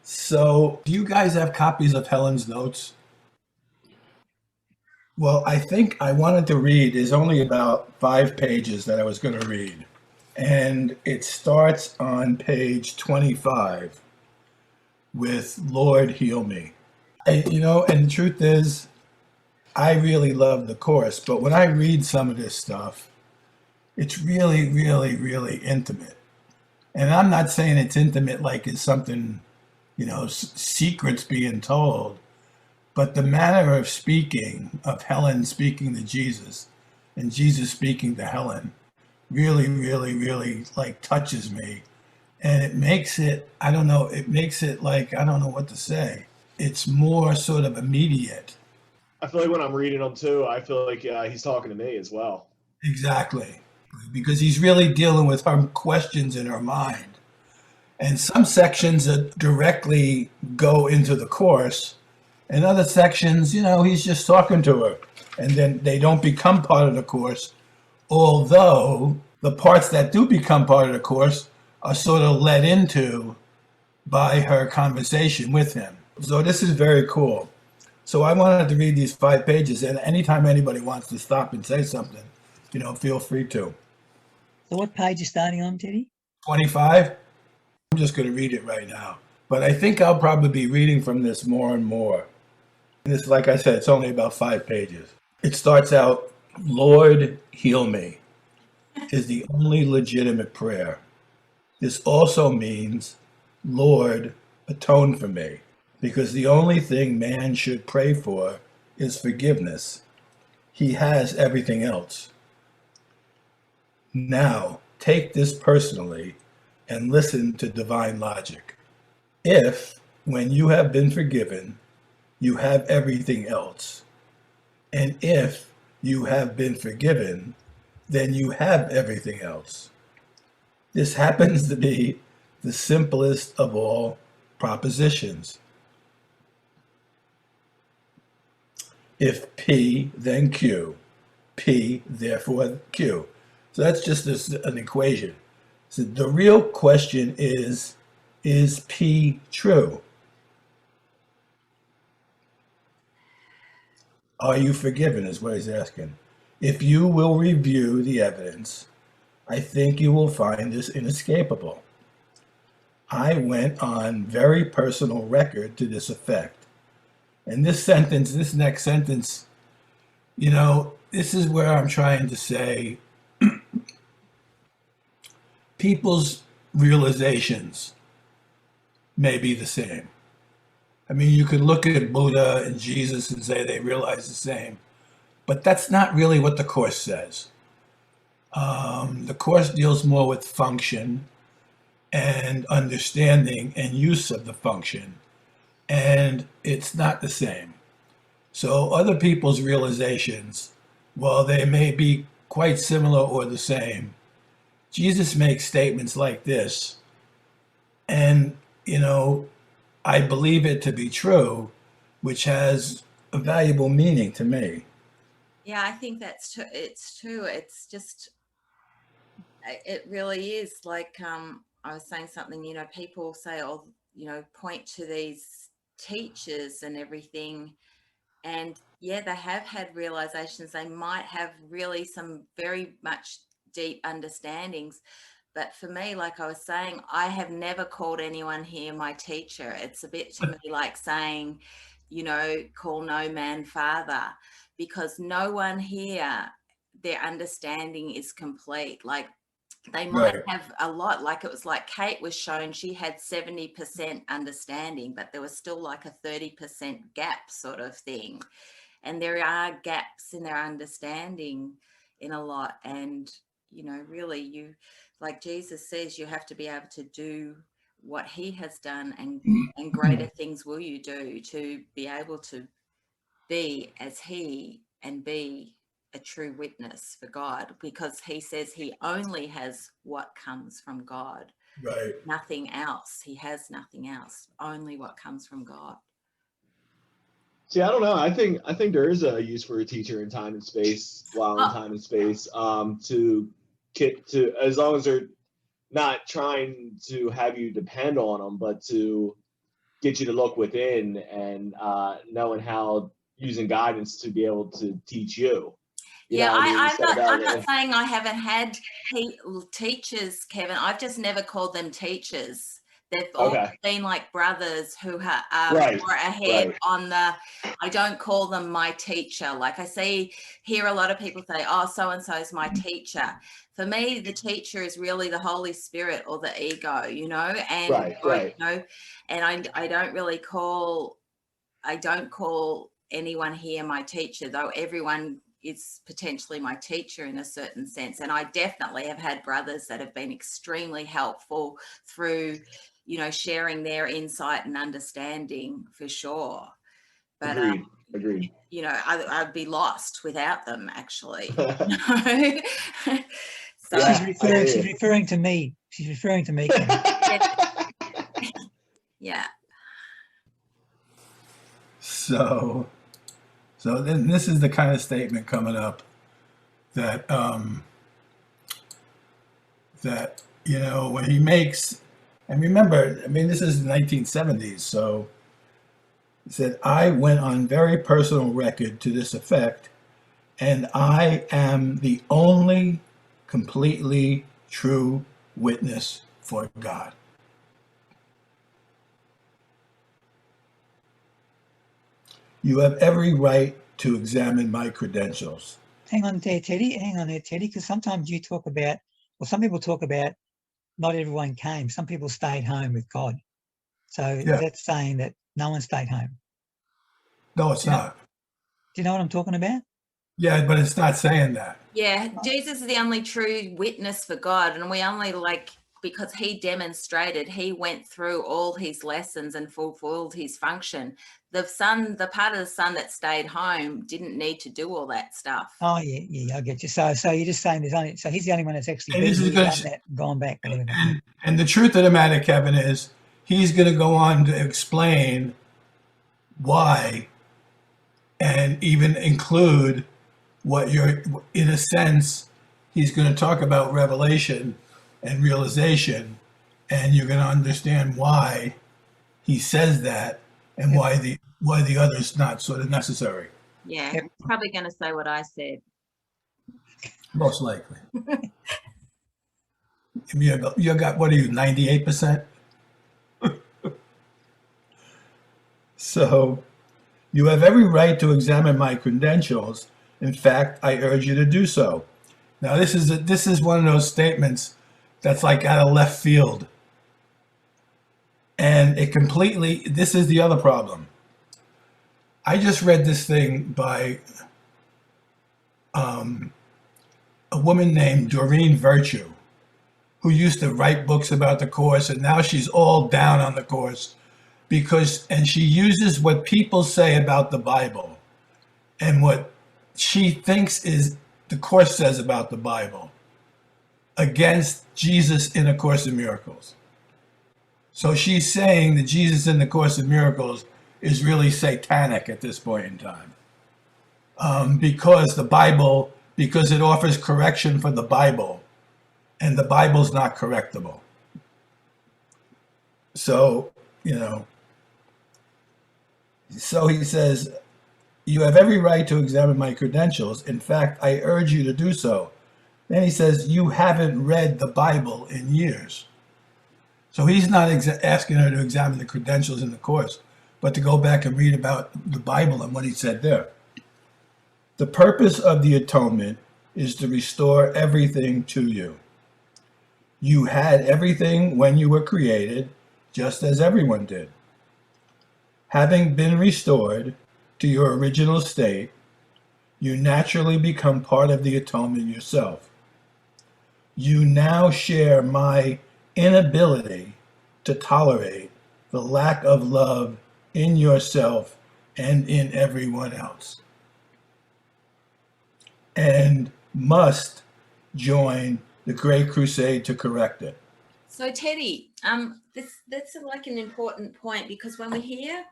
So, do you guys have copies of Helen's notes? Well, I think I wanted to read, there's only about 5 pages that I was going to read. And it starts on page 25 with Lord Heal Me. And the truth is, I really love the course, but when I read some of this stuff, it's really, really, really intimate. And I'm not saying it's intimate like it's something, secrets being told. But the manner of speaking, of Helen speaking to Jesus and Jesus speaking to Helen, really, really, really like touches me. And it makes it, I don't know, it makes it like, I don't know what to say. It's more sort of immediate. I feel like when I'm reading them too, I feel like he's talking to me as well. Exactly. Because he's really dealing with her questions in her mind. And some sections that directly go into the course, and other sections, he's just talking to her. And then they don't become part of the course, although the parts that do become part of the course are sort of led into by her conversation with him. So this is very cool. So I wanted to read these 5 pages, and anytime anybody wants to stop and say something, feel free to. So what page is starting on, Teddy? 25. I'm just going to read it right now. But I think I'll probably be reading from this more and more. This, like I said, it's only about 5 pages. It starts out, Lord, heal me, is the only legitimate prayer. This also means, Lord, atone for me, because the only thing man should pray for is forgiveness. He has everything else. Now, take this personally and listen to divine logic. If, when you have been forgiven, you have everything else, and if you have been forgiven, then you have everything else. This happens to be the simplest of all propositions. If P, then Q. P, therefore Q. So that's just an equation. So the real question is P true? Are you forgiven is what he's asking. If you will review the evidence, I think you will find this inescapable. I went on very personal record to this effect. And this next sentence, this is where I'm trying to say people's realizations may be the same. I mean, you could look at Buddha and Jesus and say they realize the same, but that's not really what the Course says. The Course deals more with function and understanding and use of the function, and it's not the same. So other people's realizations, while they may be quite similar or the same, Jesus makes statements like this, and, I believe it to be true, which has a valuable meaning to me. Yeah, I think it's true. It's just, it really is like, I was saying something, people say, oh, point to these teachers and everything. And yeah, they have had realizations. They might have really some very much deep understandings. But for me, like I was saying, I have never called anyone here my teacher. It's a bit to me like saying, call no man father, because no one here, their understanding is complete. Like they might Right. have a lot, like it was like Kate was shown she had 70% understanding, but there was still like a 30% gap sort of thing. And there are gaps in their understanding in a lot. And, really like Jesus says, you have to be able to do what he has done, and greater things will you do to be able to be as he and be a true witness for God, because he says he only has what comes from God. Right. Nothing else. He has nothing else, only what comes from God. See, I don't know. I think there is a use for a teacher in time and space, while in time and space, to as long as they're not trying to have you depend on them, but to get you to look within and knowing how using guidance to be able to teach you. You know Yeah, what I mean? I'm Instead not. of I'm not that, saying I haven't had teachers, Kevin. I've just never called them teachers. They've all okay, been like brothers who are right, more ahead right, on the. I don't call them my teacher. Like I hear a lot of people say, "Oh, so and so is my teacher." For me, the teacher is really the Holy Spirit or the ego, you know, and right, right. you know, and I don't really call. I don't call anyone here my teacher, though everyone is potentially my teacher in a certain sense. And I definitely have had brothers that have been extremely helpful through, you know, sharing their insight and understanding for sure. But, Agreed, agreed. you know, I'd be lost without them, actually. So, Yeah. She's referring to me. She's referring to me. yeah. So then this is the kind of statement coming up that that, you know, when he makes, and remember, I mean, this is the 1970s, so he said, I went on very personal record to this effect, and I am the only completely true witness for God. You have every right to examine my credentials. Hang on there, Teddy. Hang on there, Teddy, because sometimes you talk about, well, some people talk about not everyone came. Some people stayed home with God. So Yeah. that's saying that no one stayed home. No, it's not. Do you know what I'm talking about? Yeah, but it's not saying that. Yeah, Jesus is the only true witness for God, and we only because he demonstrated, he went through all his lessons and fulfilled his function. The part of the son that stayed home didn't need to do all that stuff. Oh, yeah, I get you. So you're just saying so he's the only one that's actually And been this is here, gonna done that, gone back, whatever. and the truth of the matter, Kevin, is he's going to go on to explain why, and even include what you're, in a sense, he's going to talk about revelation and realization, and you're going to understand why he says that and why the other's not sort of necessary. Yeah, Yep. he's probably going to say what I said. Most likely. You got, what are you, 98%? So you have every right to examine my credentials. In fact, I urge you to do so. Now, this is one of those statements that's like out of left field. And this is the other problem. I just read this thing by a woman named Doreen Virtue, who used to write books about the Course, and now she's all down on the Course and she uses what people say about the Bible and what she thinks is the Course says about the Bible against Jesus in A Course in Miracles. So she's saying that Jesus in the Course in Miracles is really satanic at this point in time, because it offers correction for the Bible, and the Bible's not correctable. So, so he says, you have every right to examine my credentials. In fact, I urge you to do so. Then he says, you haven't read the Bible in years. So he's not asking her to examine the credentials in the Course, but to go back and read about the Bible and what he said there. The purpose of the atonement is to restore everything to you. You had everything when you were created, just as everyone did. Having been restored to your original state, you naturally become part of the atonement yourself. You now share my inability to tolerate the lack of love in yourself and in everyone else, and must join the great crusade to correct it. So Teddy, that's like an important point, because when we hear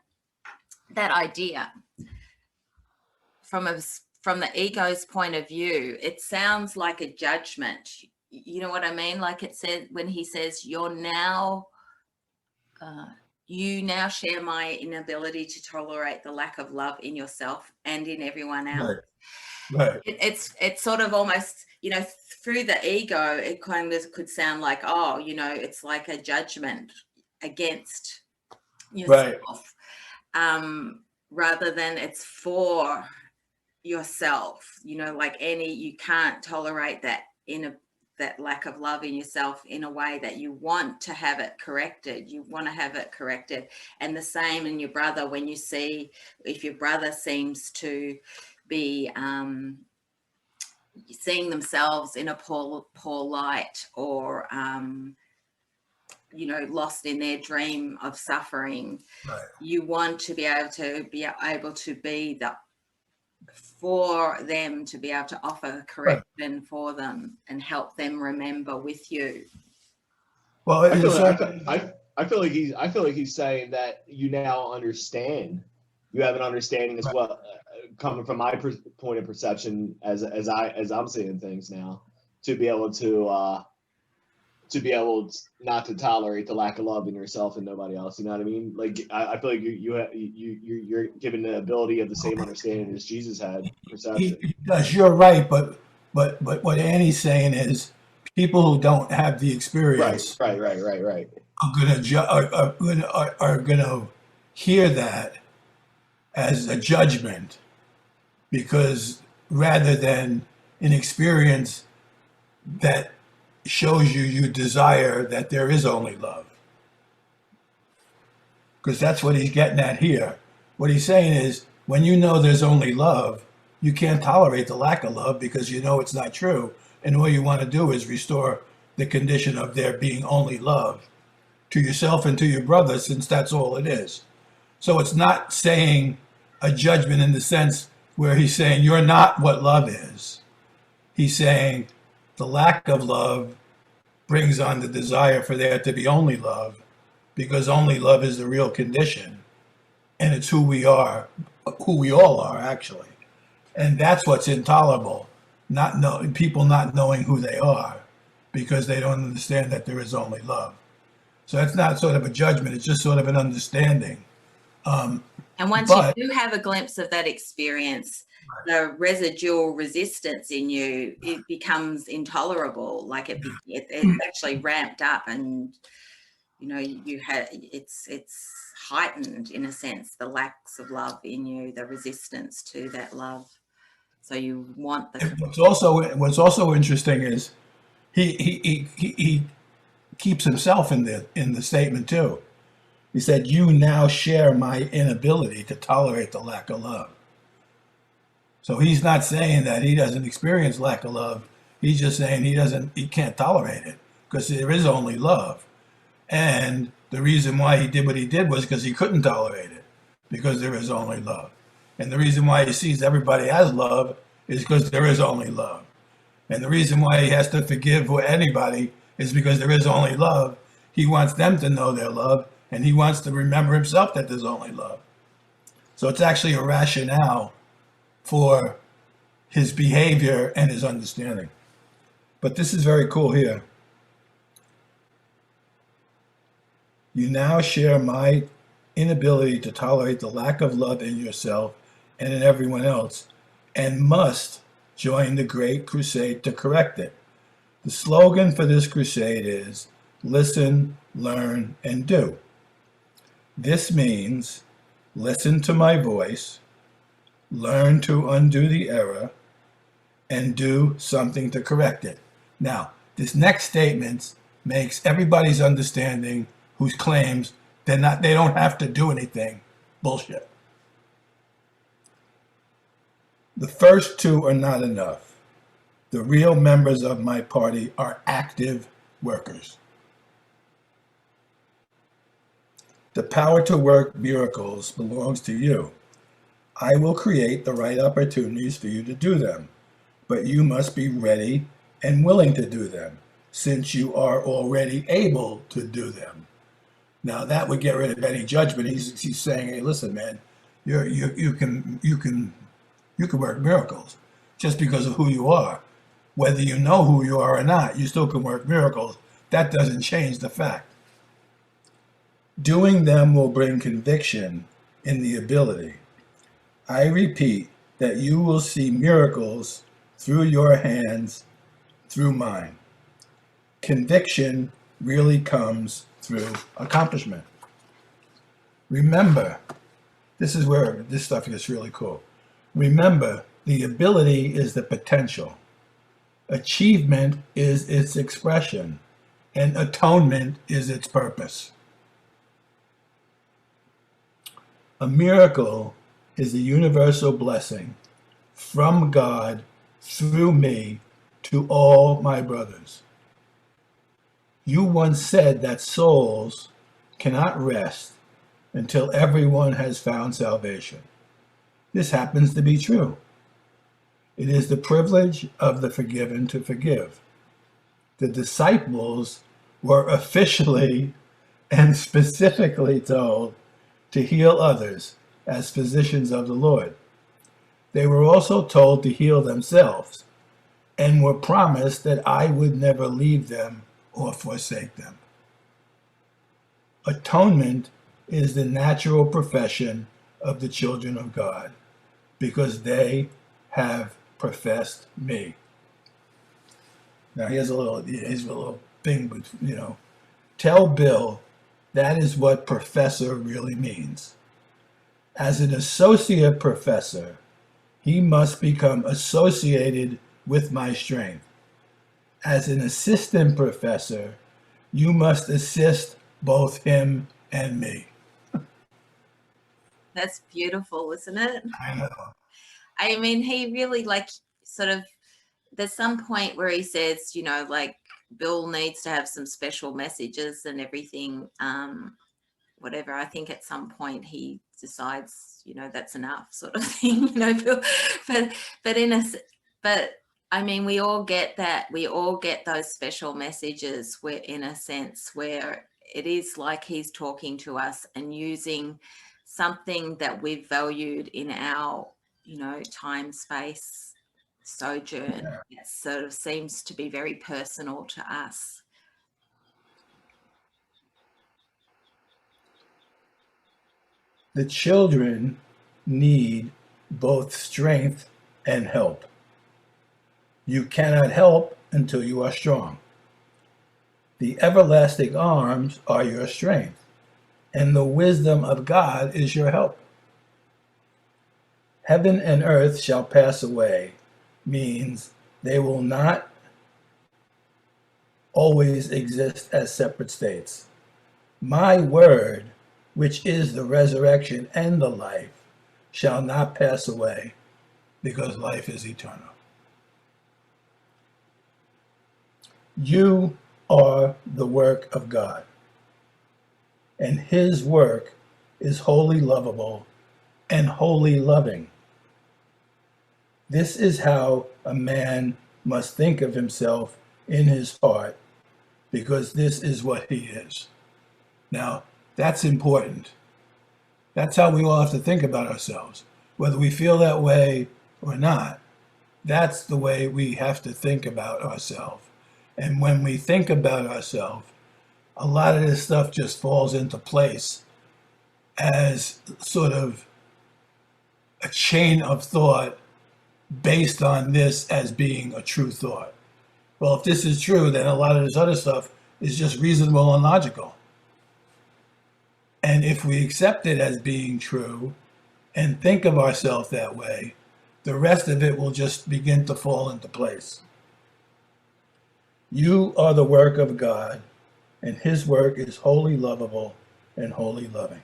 that idea from the ego's point of view, it sounds like a judgment. You know what I mean? Like it said when he says, "You're now you now share my inability to tolerate the lack of love in yourself and in everyone else. Right. It's sort of almost, through the ego, it kind of could sound like, oh, it's like a judgment against yourself, rather than it's for yourself, like you can't tolerate that that lack of love in yourself in a way that you want to have it corrected. You want to have it corrected. And the same in your brother, when you see if your brother seems to be seeing themselves in a poor light, or lost in their dream of suffering. Right. You want to be able to be for them, to be able to offer correction for them and help them remember with you. Well, I feel like he's saying that you now understand. You have an understanding as well, coming from my point of perception as I'm seeing things now, to be able not to tolerate the lack of love in yourself and nobody else. You know what I mean? Like I feel like you're given the ability of the same understanding as Jesus had. Perception. You're right, but what Annie's saying is people who don't have the experience Right. are gonna hear that as a judgment, because rather than an experience that shows you desire that there is only love. Because that's what he's getting at here. What he's saying is, when you know there's only love, you can't tolerate the lack of love because you know it's not true. And all you want to do is restore the condition of there being only love to yourself and to your brother, since that's all it is. So it's not saying a judgment in the sense where he's saying you're not what love is. He's saying the lack of love brings on the desire for there to be only love, because only love is the real condition. And it's who we are, who we all are, actually. And that's what's intolerable, people not knowing who they are because they don't understand that there is only love. So that's not sort of a judgment, it's just sort of an understanding. And once you do have a glimpse of that experience, the residual resistance in you, it becomes intolerable. Like it's actually ramped up, and it's heightened in a sense, the lacks of love in you, the resistance to that love. So you want What's also interesting is he keeps himself in the statement too. He said, "You now share my inability to tolerate the lack of love." So he's not saying that he doesn't experience lack of love. He's just saying he can't tolerate it because there is only love. And the reason why he did what he did was because he couldn't tolerate it, because there is only love. And the reason why he sees everybody as love is because there is only love. And the reason why he has to forgive anybody is because there is only love. He wants them to know their love, and he wants to remember himself that there's only love. So it's actually a rationale for his behavior and his understanding. But this is very cool here. You now share my inability to tolerate the lack of love in yourself and in everyone else, and must join the great crusade to correct it. The slogan for this crusade is listen, learn, and do. This means listen to my voice, learn to undo the error, and do something to correct it. Now, this next statement makes everybody's understanding who claims they don't have to do anything bullshit. The first two are not enough. The real members of my party are active workers. The power to work miracles belongs to you. I will create the right opportunities for you to do them, but you must be ready and willing to do them, since you are already able to do them. Now that would get rid of any judgment. He's saying, hey, listen, man, you can work miracles just because of who you are. Whether you know who you are or not, you still can work miracles. That doesn't change the fact. Doing them will bring conviction in the ability. I repeat that you will see miracles through your hands, through mine. Conviction really comes through accomplishment. Remember, this is where this stuff gets really cool. Remember, the ability is the potential. Achievement is its expression, and atonement is its purpose. A miracle is a universal blessing from God through me to all my brothers. You once said that souls cannot rest until everyone has found salvation. This happens to be true. It is the privilege of the forgiven to forgive. The disciples were officially and specifically told to heal others as physicians of the Lord. They were also told to heal themselves and were promised that I would never leave them or forsake them. Atonement is the natural profession of the children of God because they have professed me. Now here's a little thing, but tell Bill that is what professor really means. As an associate professor, he must become associated with my strength. As an assistant professor, you must assist both him and me. That's beautiful, isn't it? I know. I mean, he really sort of, there's some point where he says, Bill needs to have some special messages and everything, whatever. I think at some point he decides, that's enough sort of thing, Bill. But I mean, we all get that. We all get those special messages where, in a sense, where it is like he's talking to us and using something that we've valued in our, time, space, sojourn. Yeah. It sort of seems to be very personal to us. The children need both strength and help. You cannot help until you are strong. The everlasting arms are your strength, and the wisdom of God is your help. Heaven and earth shall pass away means they will not always exist as separate states. My word, which is the resurrection and the life, shall not pass away because life is eternal. You are the work of God, and his work is wholly lovable and wholly loving. This is how a man must think of himself in his heart, because this is what he is. Now, that's important. That's how we all have to think about ourselves, whether we feel that way or not. That's the way we have to think about ourselves. And when we think about ourselves, a lot of this stuff just falls into place as sort of a chain of thought based on this as being a true thought. Well, if this is true, then a lot of this other stuff is just reasonable and logical. And if we accept it as being true and think of ourselves that way, the rest of it will just begin to fall into place. You are the work of God, and his work is wholly lovable and wholly loving.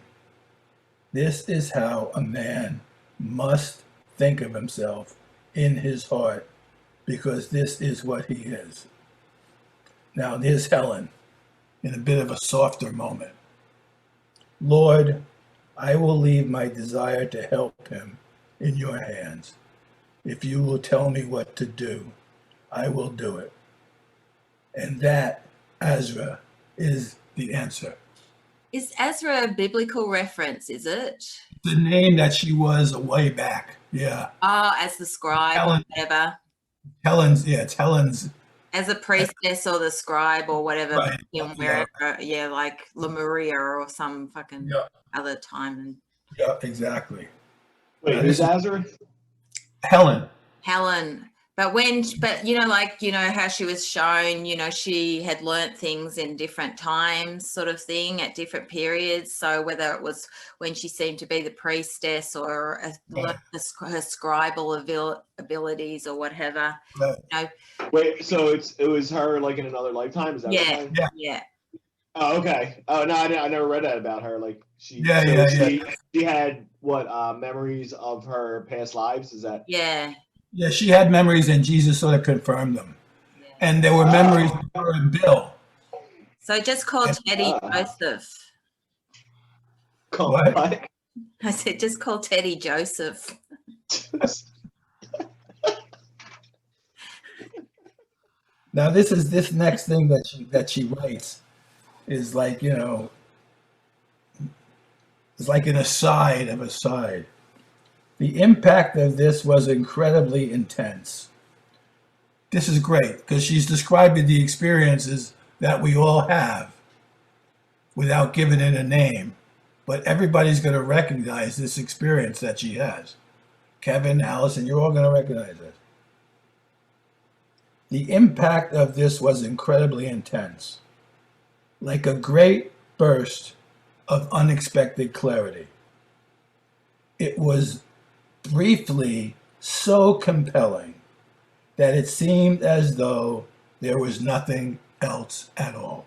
This is how a man must think of himself in his heart, because this is what he is. Now, here's Helen in a bit of a softer moment. Lord, I will leave my desire to help him in your hands. If you will tell me what to do, I will do it. And that, Azra, is the answer. Is Azra a biblical reference, is it? The name that she was way back. Yeah. Oh, as the scribe, Helen. or whatever. Helen's, yeah, it's Helen's as a priestess or the scribe or whatever, Right. you know, Yeah. wherever, yeah, like Lemuria or some fucking Yeah. other time. And Yeah, exactly. Wait, Now, who's this is Azareth? Helen. Helen, but you know, like, you know, how she was shown, you know, she had learnt things in different times, sort of thing, at different periods. So whether it was when she seemed to be the priestess or Right. her scribal abilities or whatever, Right. you know. Wait, so it was her like in another lifetime? Is that what you're Yeah, saying? yeah. Oh, okay. Oh no, I never read that about her. Like she had what memories of her past lives? Is that? Yeah. Yeah, she had memories, and Jesus sort of confirmed them. Yeah. And there were memories of her and Bill. So just call Teddy Joseph. What? I said, just call Teddy Joseph. Now, this next thing that she writes is like, you know, it's like an aside of a side. The impact of this was incredibly intense. This is great because she's describing the experiences that we all have without giving it a name. But everybody's going to recognize this experience that she has. Kevin, Allison, you're all going to recognize it. The impact of this was incredibly intense, like a great burst of unexpected clarity. It was briefly so compelling that it seemed as though there was nothing else at all.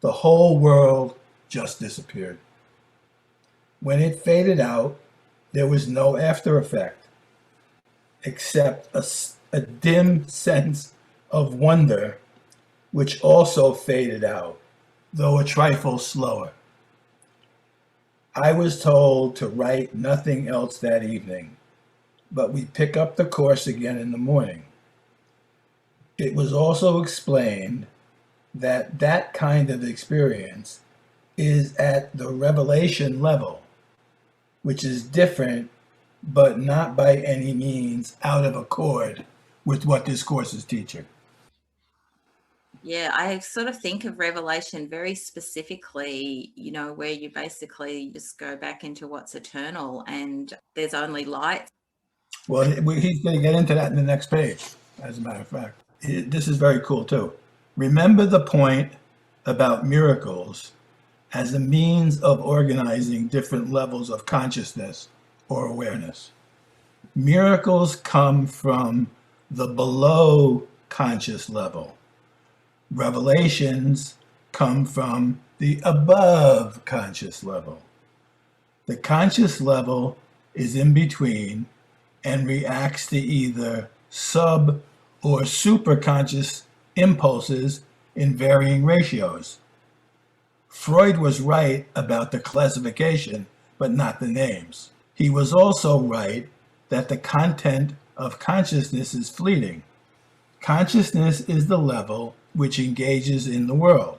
The whole world just disappeared. When it faded out, there was no after effect, except a dim sense of wonder, which also faded out, though a trifle slower. I was told to write nothing else that evening, but we pick up the course again in the morning. It was also explained that that kind of experience is at the revelation level, which is different, but not by any means out of accord with what this course is teaching. Yeah, I sort of think of Revelation very specifically, you know, where you basically just go back into what's eternal and there's only light. Well, he's going to get into that in the next page, as a matter of fact. This is very cool, too. Remember the point about miracles as a means of organizing different levels of consciousness or awareness. Miracles come from the below conscious level. Revelations come from the above conscious level. The conscious level is in between and reacts to either sub or superconscious impulses in varying ratios. Freud was right about the classification, but not the names. He was also right that the content of consciousness is fleeting. Consciousness is the level which engages in the world,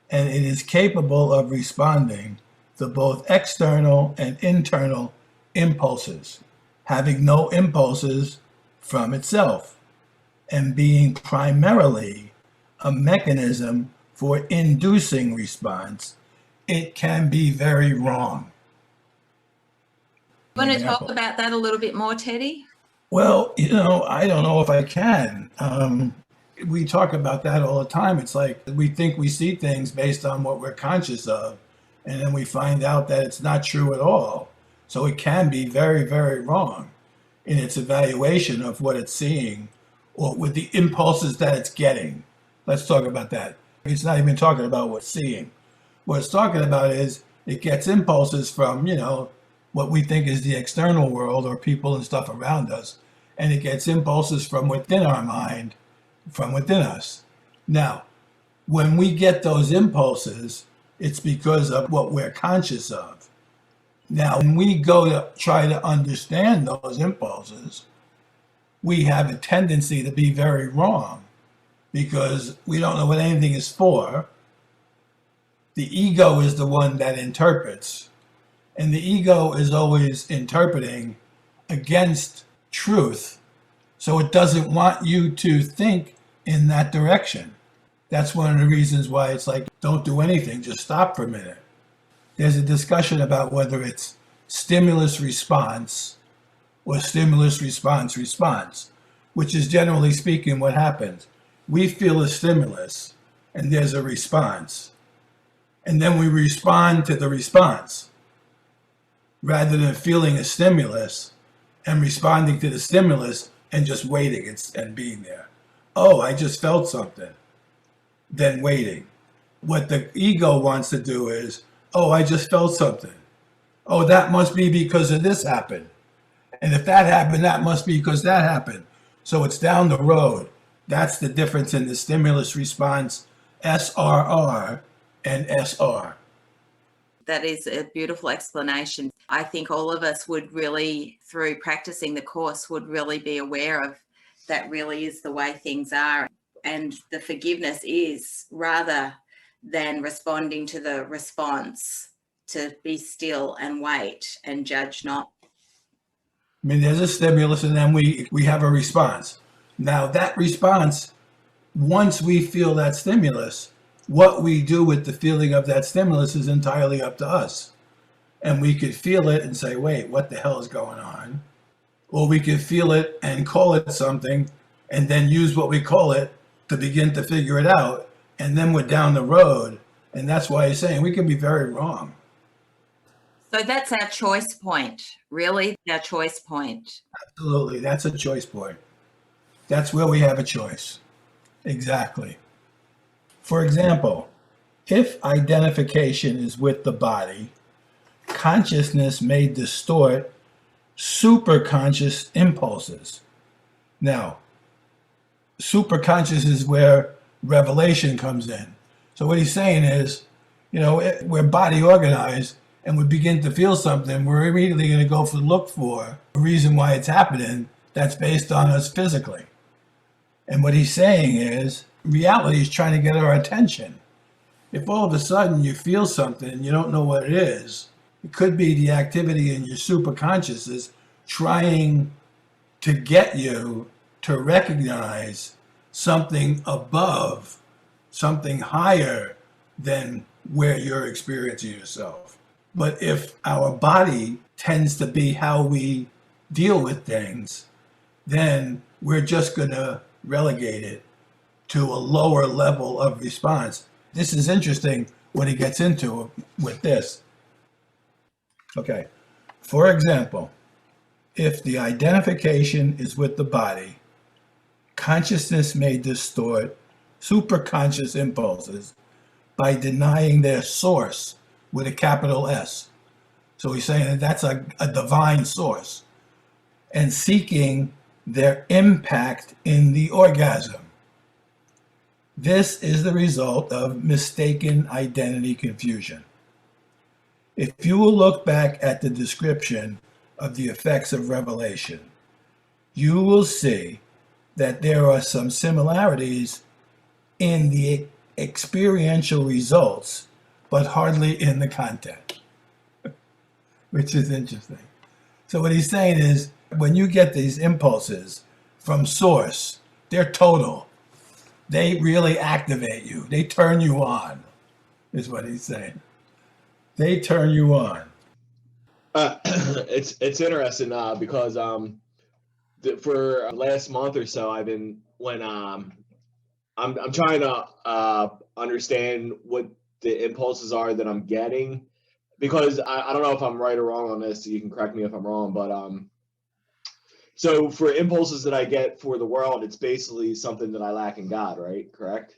and it is capable of responding to both external and internal impulses, having no impulses from itself, and being primarily a mechanism for inducing response. It can be very wrong. You want to talk about that a little bit more, Teddy? Well, you know, I don't know if I can. We talk about that all the time. It's like we think we see things based on what we're conscious of, and then we find out that it's not true at all. So it can be very, very wrong in its evaluation of what it's seeing or with the impulses that it's getting. Let's talk about that. It's not even talking about what's seeing. What it's talking about is it gets impulses from, you know, what we think is the external world or people and stuff around us. And it gets impulses from within our mind, from within us. Now, when we get those impulses, it's because of what we're conscious of. Now, when we go to try to understand those impulses, we have a tendency to be very wrong because we don't know what anything is for. The ego is the one that interprets, and the ego is always interpreting against truth. So it doesn't want you to think in that direction. That's one of the reasons why it's like, don't do anything, just stop for a minute. There's a discussion about whether it's stimulus response or stimulus response response, which is generally speaking what happens. We feel a stimulus and there's a response, and then we respond to the response rather than feeling a stimulus and responding to the stimulus and just waiting and being there. Oh, I just felt something. Then waiting. What the ego wants to do is, oh, I just felt something. Oh, that must be because of this happened. And if that happened, that must be because that happened. So it's down the road. That's the difference in the stimulus response, SRR and SR. That is a beautiful explanation. I think all of us would really, through practicing the course, would really be aware of that really is the way things are. And the forgiveness is, rather than responding to the response, to be still and wait and judge not. I mean, there's a stimulus and then we have a response. Now that response, once we feel that stimulus, what we do with the feeling of that stimulus is entirely up to us. And we could feel it and say, wait, what the hell is going on? Or we could feel it and call it something and then use what we call it to begin to figure it out. And then we're down the road. And that's why he's saying we can be very wrong. So that's our choice point, really, our choice point. Absolutely. That's a choice point. That's where we have a choice. Exactly. For example, if identification is with the body, consciousness may distort superconscious impulses. Now, superconscious is where revelation comes in. So what he's saying is, we're body organized and we begin to feel something, we're immediately going to look for a reason why it's happening that's based on us physically. And what he's saying is, reality is trying to get our attention. If all of a sudden you feel something and you don't know what it is, it could be the activity in your superconsciousness trying to get you to recognize something above, something higher than where you're experiencing yourself. But if our body tends to be how we deal with things, then we're just going to relegate it to a lower level of response. This is interesting what he gets into with this. Okay. For example, if the identification is with the body, consciousness may distort superconscious impulses by denying their source with a capital S. So he's saying that that's a divine source, and seeking their impact in the orgasm. This is the result of mistaken identity confusion. If you will look back at the description of the effects of revelation, you will see that there are some similarities in the experiential results, but hardly in the content, which is interesting. So what he's saying is, when you get these impulses from source, they're total. They really activate you. They turn you on, is what he's saying. They turn you on. It's interesting because for last month or so, I've been I'm trying to understand what the impulses are that I'm getting, because I don't know if I'm right or wrong on this. You can correct me if I'm wrong, but so for impulses that I get for the world, it's basically something that I lack in God, right? Correct?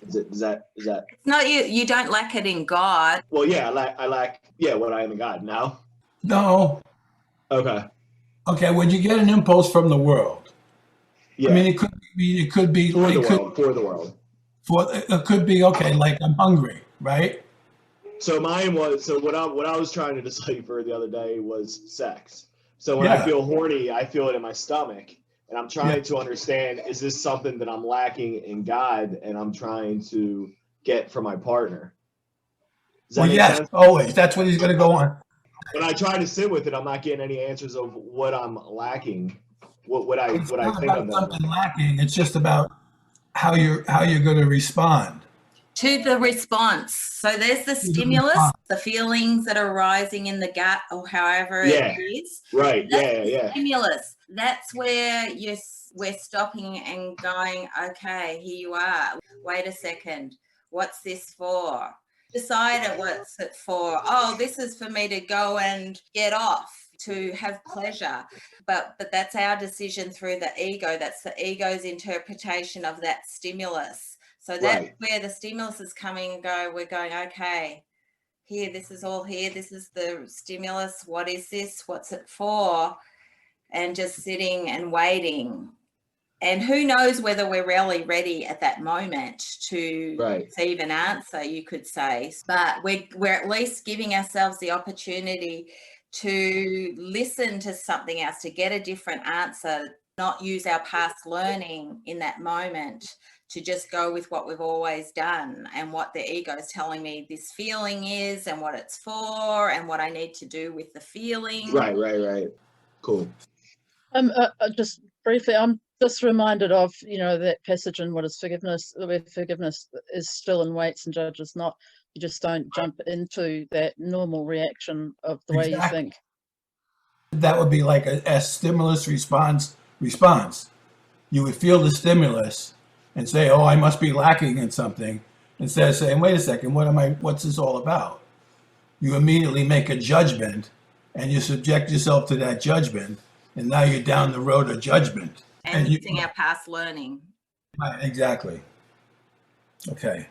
Is that? It's not you don't lack it in God. Well, yeah, I lack what I am in God. No. Okay. Okay, when you get an impulse from the world, Yeah. I mean, it could be for the world. It could be, okay, like I'm hungry, right? So mine was, what I was trying to decipher the other day was sex. So when I feel horny, I feel it in my stomach, and I'm trying to understand, is this something that I'm lacking in God and I'm trying to get from my partner? Does that make sense? Always. That's what he's going to go on. When I try to sit with it, I'm not getting any answers of what I'm lacking. what I It's what I not think about of them. something lacking. It's just about how you're going to respond. To the response. So there's the To the stimulus, response. the feelings that are rising in the gut or however Yeah. it is. Right. That's Yeah. the Yeah. stimulus. That's where we're stopping and going, okay, here you are. Wait a second. What's this for? Decide what's it for. Oh, this is for me to go and get off, to have pleasure. But that's our decision through the ego. That's the ego's interpretation of that stimulus. So that's Right. where the stimulus is coming and go. We're going, okay, here, this is all here. This is the stimulus. What is this? What's it for? And just sitting and waiting. And who knows whether we're really ready at that moment to Right. receive an answer, you could say. But we're at least giving ourselves the opportunity to listen to something else, to get a different answer, not use our past learning in that moment, to just go with what we've always done and what the ego is telling me this feeling is and what it's for and what I need to do with the feeling. Right. Right. Right. Cool. Just briefly, I'm just reminded of, that passage in What is Forgiveness, where forgiveness is still and waits and judges not. You just don't jump into that normal reaction of the way you Exactly. think. That would be like a stimulus response. You would feel the stimulus and say, oh, I must be lacking in something, instead of saying, wait a second, what's this all about? You immediately make a judgment and you subject yourself to that judgment, and now you're down the road of judgment. And using our past learning. Exactly. Okay.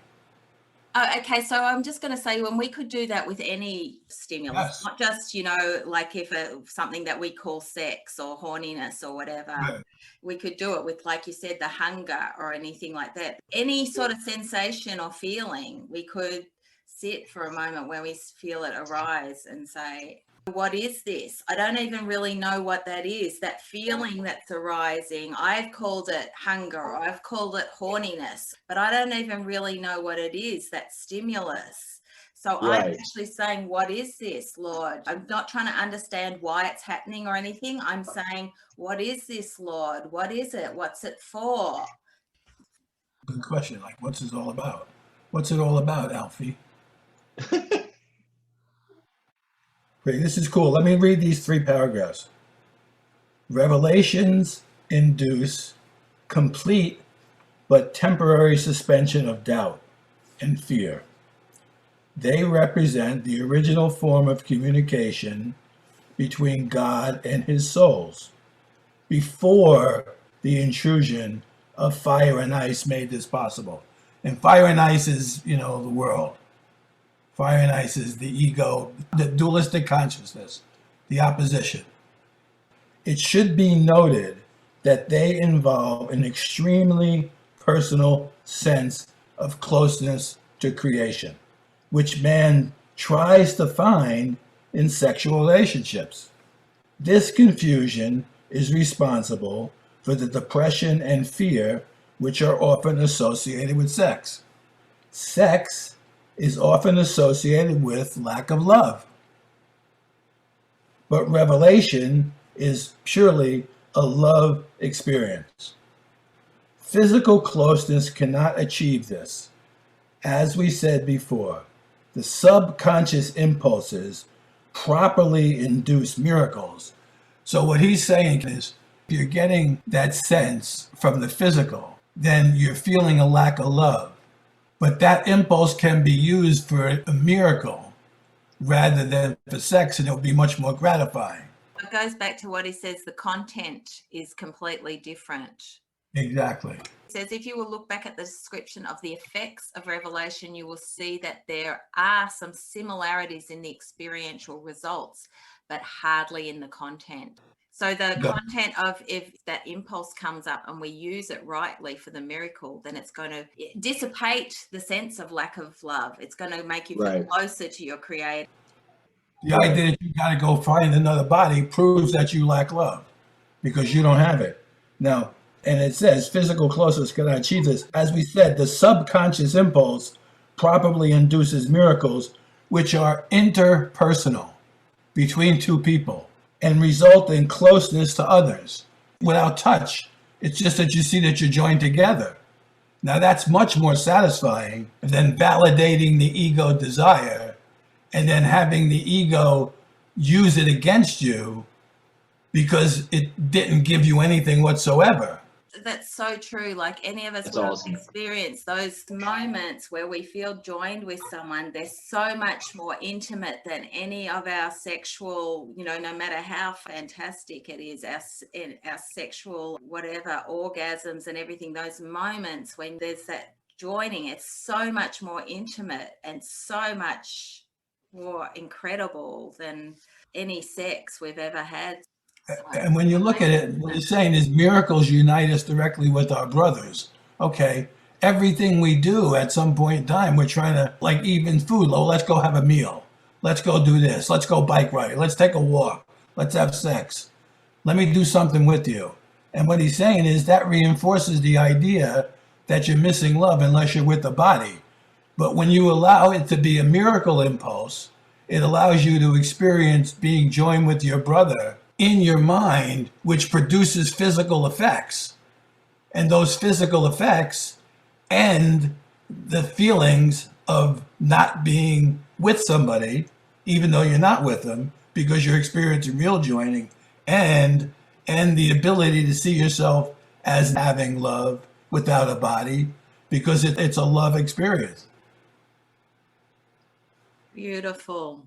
Oh, okay, so I'm just going to say, when we could do that with any stimulus, Yes. not just, like if something that we call sex or horniness or whatever, Right. we could do it with, like you said, the hunger or anything like that. Any sort of sensation or feeling, we could sit for a moment where we feel it arise and say, what is this? I don't even really know what that is. That feeling that's arising, I've called it hunger, or I've called it horniness, but I don't even really know what it is, that stimulus. So I'm Right. actually saying, what is this, Lord? I'm not trying to understand why it's happening or anything. I'm saying, what is this, Lord? What is it? What's it for? Good question. Like, what's this all about? What's it all about, Alfie? Great. This is cool. Let me read these 3 paragraphs. Revelations induce complete but temporary suspension of doubt and fear. They represent the original form of communication between God and his souls before the intrusion of fire and ice made this possible. And fire and ice is, the world. Fire and ice is the ego, the dualistic consciousness, the opposition. It should be noted that they involve an extremely personal sense of closeness to creation, which man tries to find in sexual relationships. This confusion is responsible for the depression and fear which are often associated with sex. Sex is often associated with lack of love. But revelation is purely a love experience. Physical closeness cannot achieve this. As we said before, the subconscious impulses properly induce miracles. So what he's saying is, if you're getting that sense from the physical, then you're feeling a lack of love. But that impulse can be used for a miracle rather than for sex, and it'll be much more gratifying. It goes back to what he says, the content is completely different. Exactly. He says, if you will look back at the description of the effects of revelation, you will see that there are some similarities in the experiential results, but hardly in the content. So the content of, if that impulse comes up and we use it rightly for the miracle, then it's going to dissipate the sense of lack of love. It's going to make you feel closer to your creator. The idea that you got to go find another body proves that you lack love because you don't have it. Now, and it says physical closeness cannot achieve this. As we said, the subconscious impulse probably induces miracles which are interpersonal between 2 people and result in closeness to others. without touch. It's just that you see that you're joined together. Now that's much more satisfying than validating the ego desire and then having the ego use it against you because it didn't give you anything whatsoever. That's so true. Like any of us That's will awesome. experience those moments where we feel joined with someone. They're so much more intimate than any of our sexual, no matter how fantastic it is, our sexual, whatever, orgasms and everything, those moments when there's that joining, it's so much more intimate and so much more incredible than any sex we've ever had. And when you look at it, what he's saying is miracles unite us directly with our brothers. Okay, everything we do at some point in time, we're trying to, like even food, oh, let's go have a meal. Let's go do this. Let's go bike ride. Let's take a walk. Let's have sex. Let me do something with you. And what he's saying is that reinforces the idea that you're missing love unless you're with the body. But when you allow it to be a miracle impulse, it allows you to experience being joined with your brother in your mind, which produces physical effects. And those physical effects end the feelings of not being with somebody, even though you're not with them, because you're experiencing real joining, and the ability to see yourself as having love without a body, because it's a love experience. Beautiful.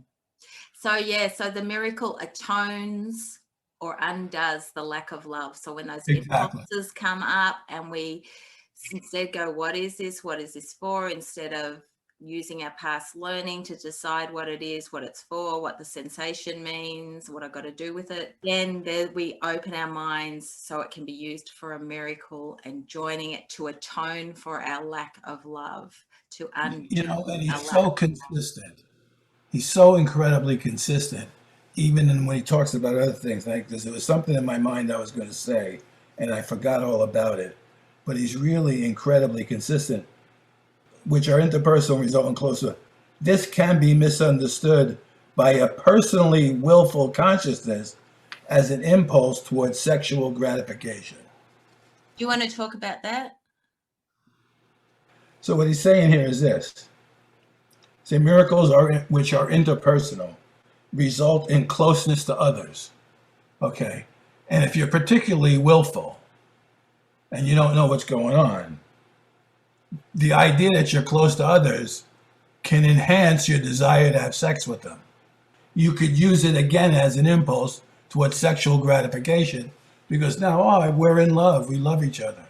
So the miracle atones or undoes the lack of love. So when those Exactly. impulses come up and we instead go, what is this? What is this for? Instead of using our past learning to decide what it is, what it's for, what the sensation means, what I've got to do with it, then we open our minds so it can be used for a miracle and joining it to atone for our lack of love, to undo And he's our so lack. consistent. He's so incredibly consistent, even when he talks about other things like this. There was something in my mind I was going to say, and I forgot all about it. But he's really incredibly consistent, which are interpersonal result in closer. This can be misunderstood by a personally willful consciousness as an impulse towards sexual gratification. Do you want to talk about that? So what he's saying here is this. Say miracles which are interpersonal result in closeness to others. Okay. And if you're particularly willful and you don't know what's going on, the idea that you're close to others can enhance your desire to have sex with them. You could use it again as an impulse towards sexual gratification because now, we're in love. We love each other.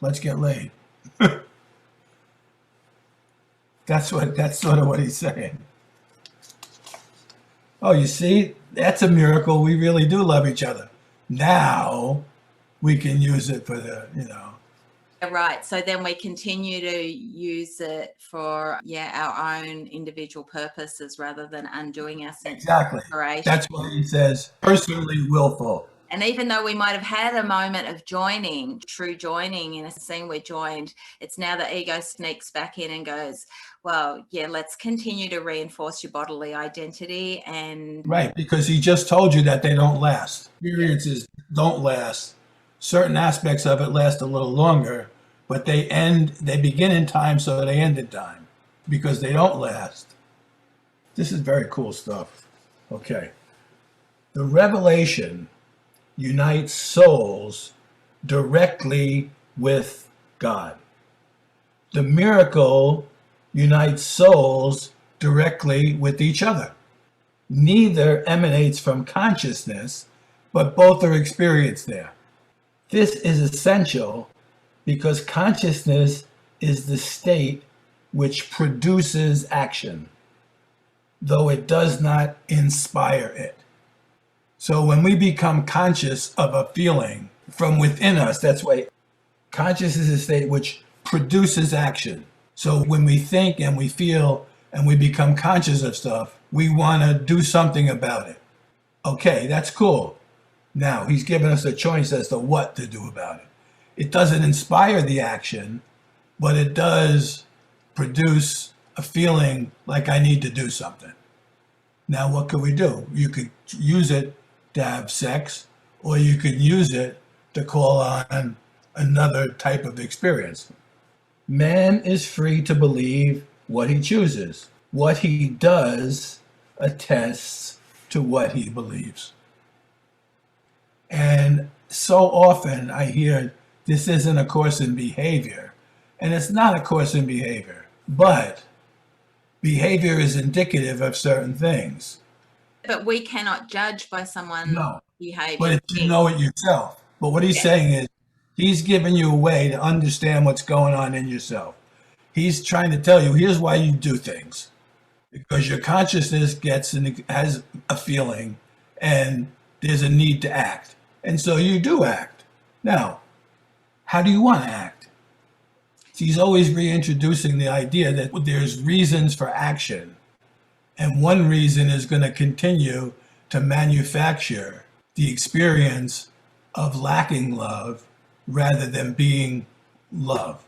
Let's get laid. That's sort of what he's saying. Oh, you see, that's a miracle. We really do love each other. Now we can use it for Right. So then we continue to use it for our own individual purposes rather than undoing our sense Exactly. of separation. That's what he says. Personally willful. And even though we might have had a moment of true joining in a scene we're joined, it's now the ego sneaks back in and goes, well, let's continue to reinforce your bodily identity. And right, because he just told you that they don't last. Experiences don't last. Certain aspects of it last a little longer, but they begin in time, so they end in time because they don't last. This is very cool stuff. Okay. The revelation unites souls directly with God. The miracle unites souls directly with each other. Neither emanates from consciousness, but both are experienced there. This is essential because consciousness is the state which produces action, though it does not inspire it. So when we become conscious of a feeling from within us, that's why consciousness is a state which produces action. So when we think and we feel and we become conscious of stuff, we want to do something about it. Okay, that's cool. Now he's given us a choice as to what to do about it. It doesn't inspire the action, but it does produce a feeling like I need to do something. Now, what could we do? You could use it to have sex, or you could use it to call on another type of experience. Man is free to believe what he chooses. What he does attests to what he believes. And so often I hear this isn't a course in behavior. And it's not a course in behavior, but behavior is indicative of certain things. But we cannot judge by someone's No, behavior. but you know it yourself. But what he's Yeah. saying is he's giving you a way to understand what's going on in yourself. He's trying to tell you, here's why you do things. Because your consciousness has a feeling and there's a need to act. And so you do act. Now, how do you want to act? So he's always reintroducing the idea that there's reasons for action. And one reason is going to continue to manufacture the experience of lacking love rather than being love.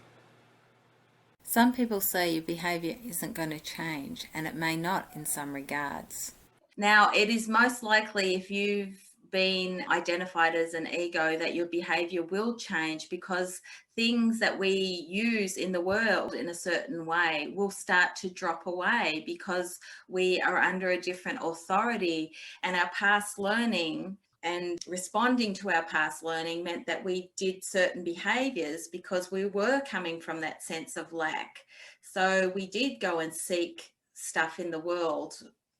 Some people say your behavior isn't going to change, and it may not in some regards. Now, it is most likely if you've been identified as an ego that your behavior will change, because things that we use in the world in a certain way will start to drop away because we are under a different authority, and our past learning and responding to our past learning meant that we did certain behaviors because we were coming from that sense of lack. So we did go and seek stuff in the world.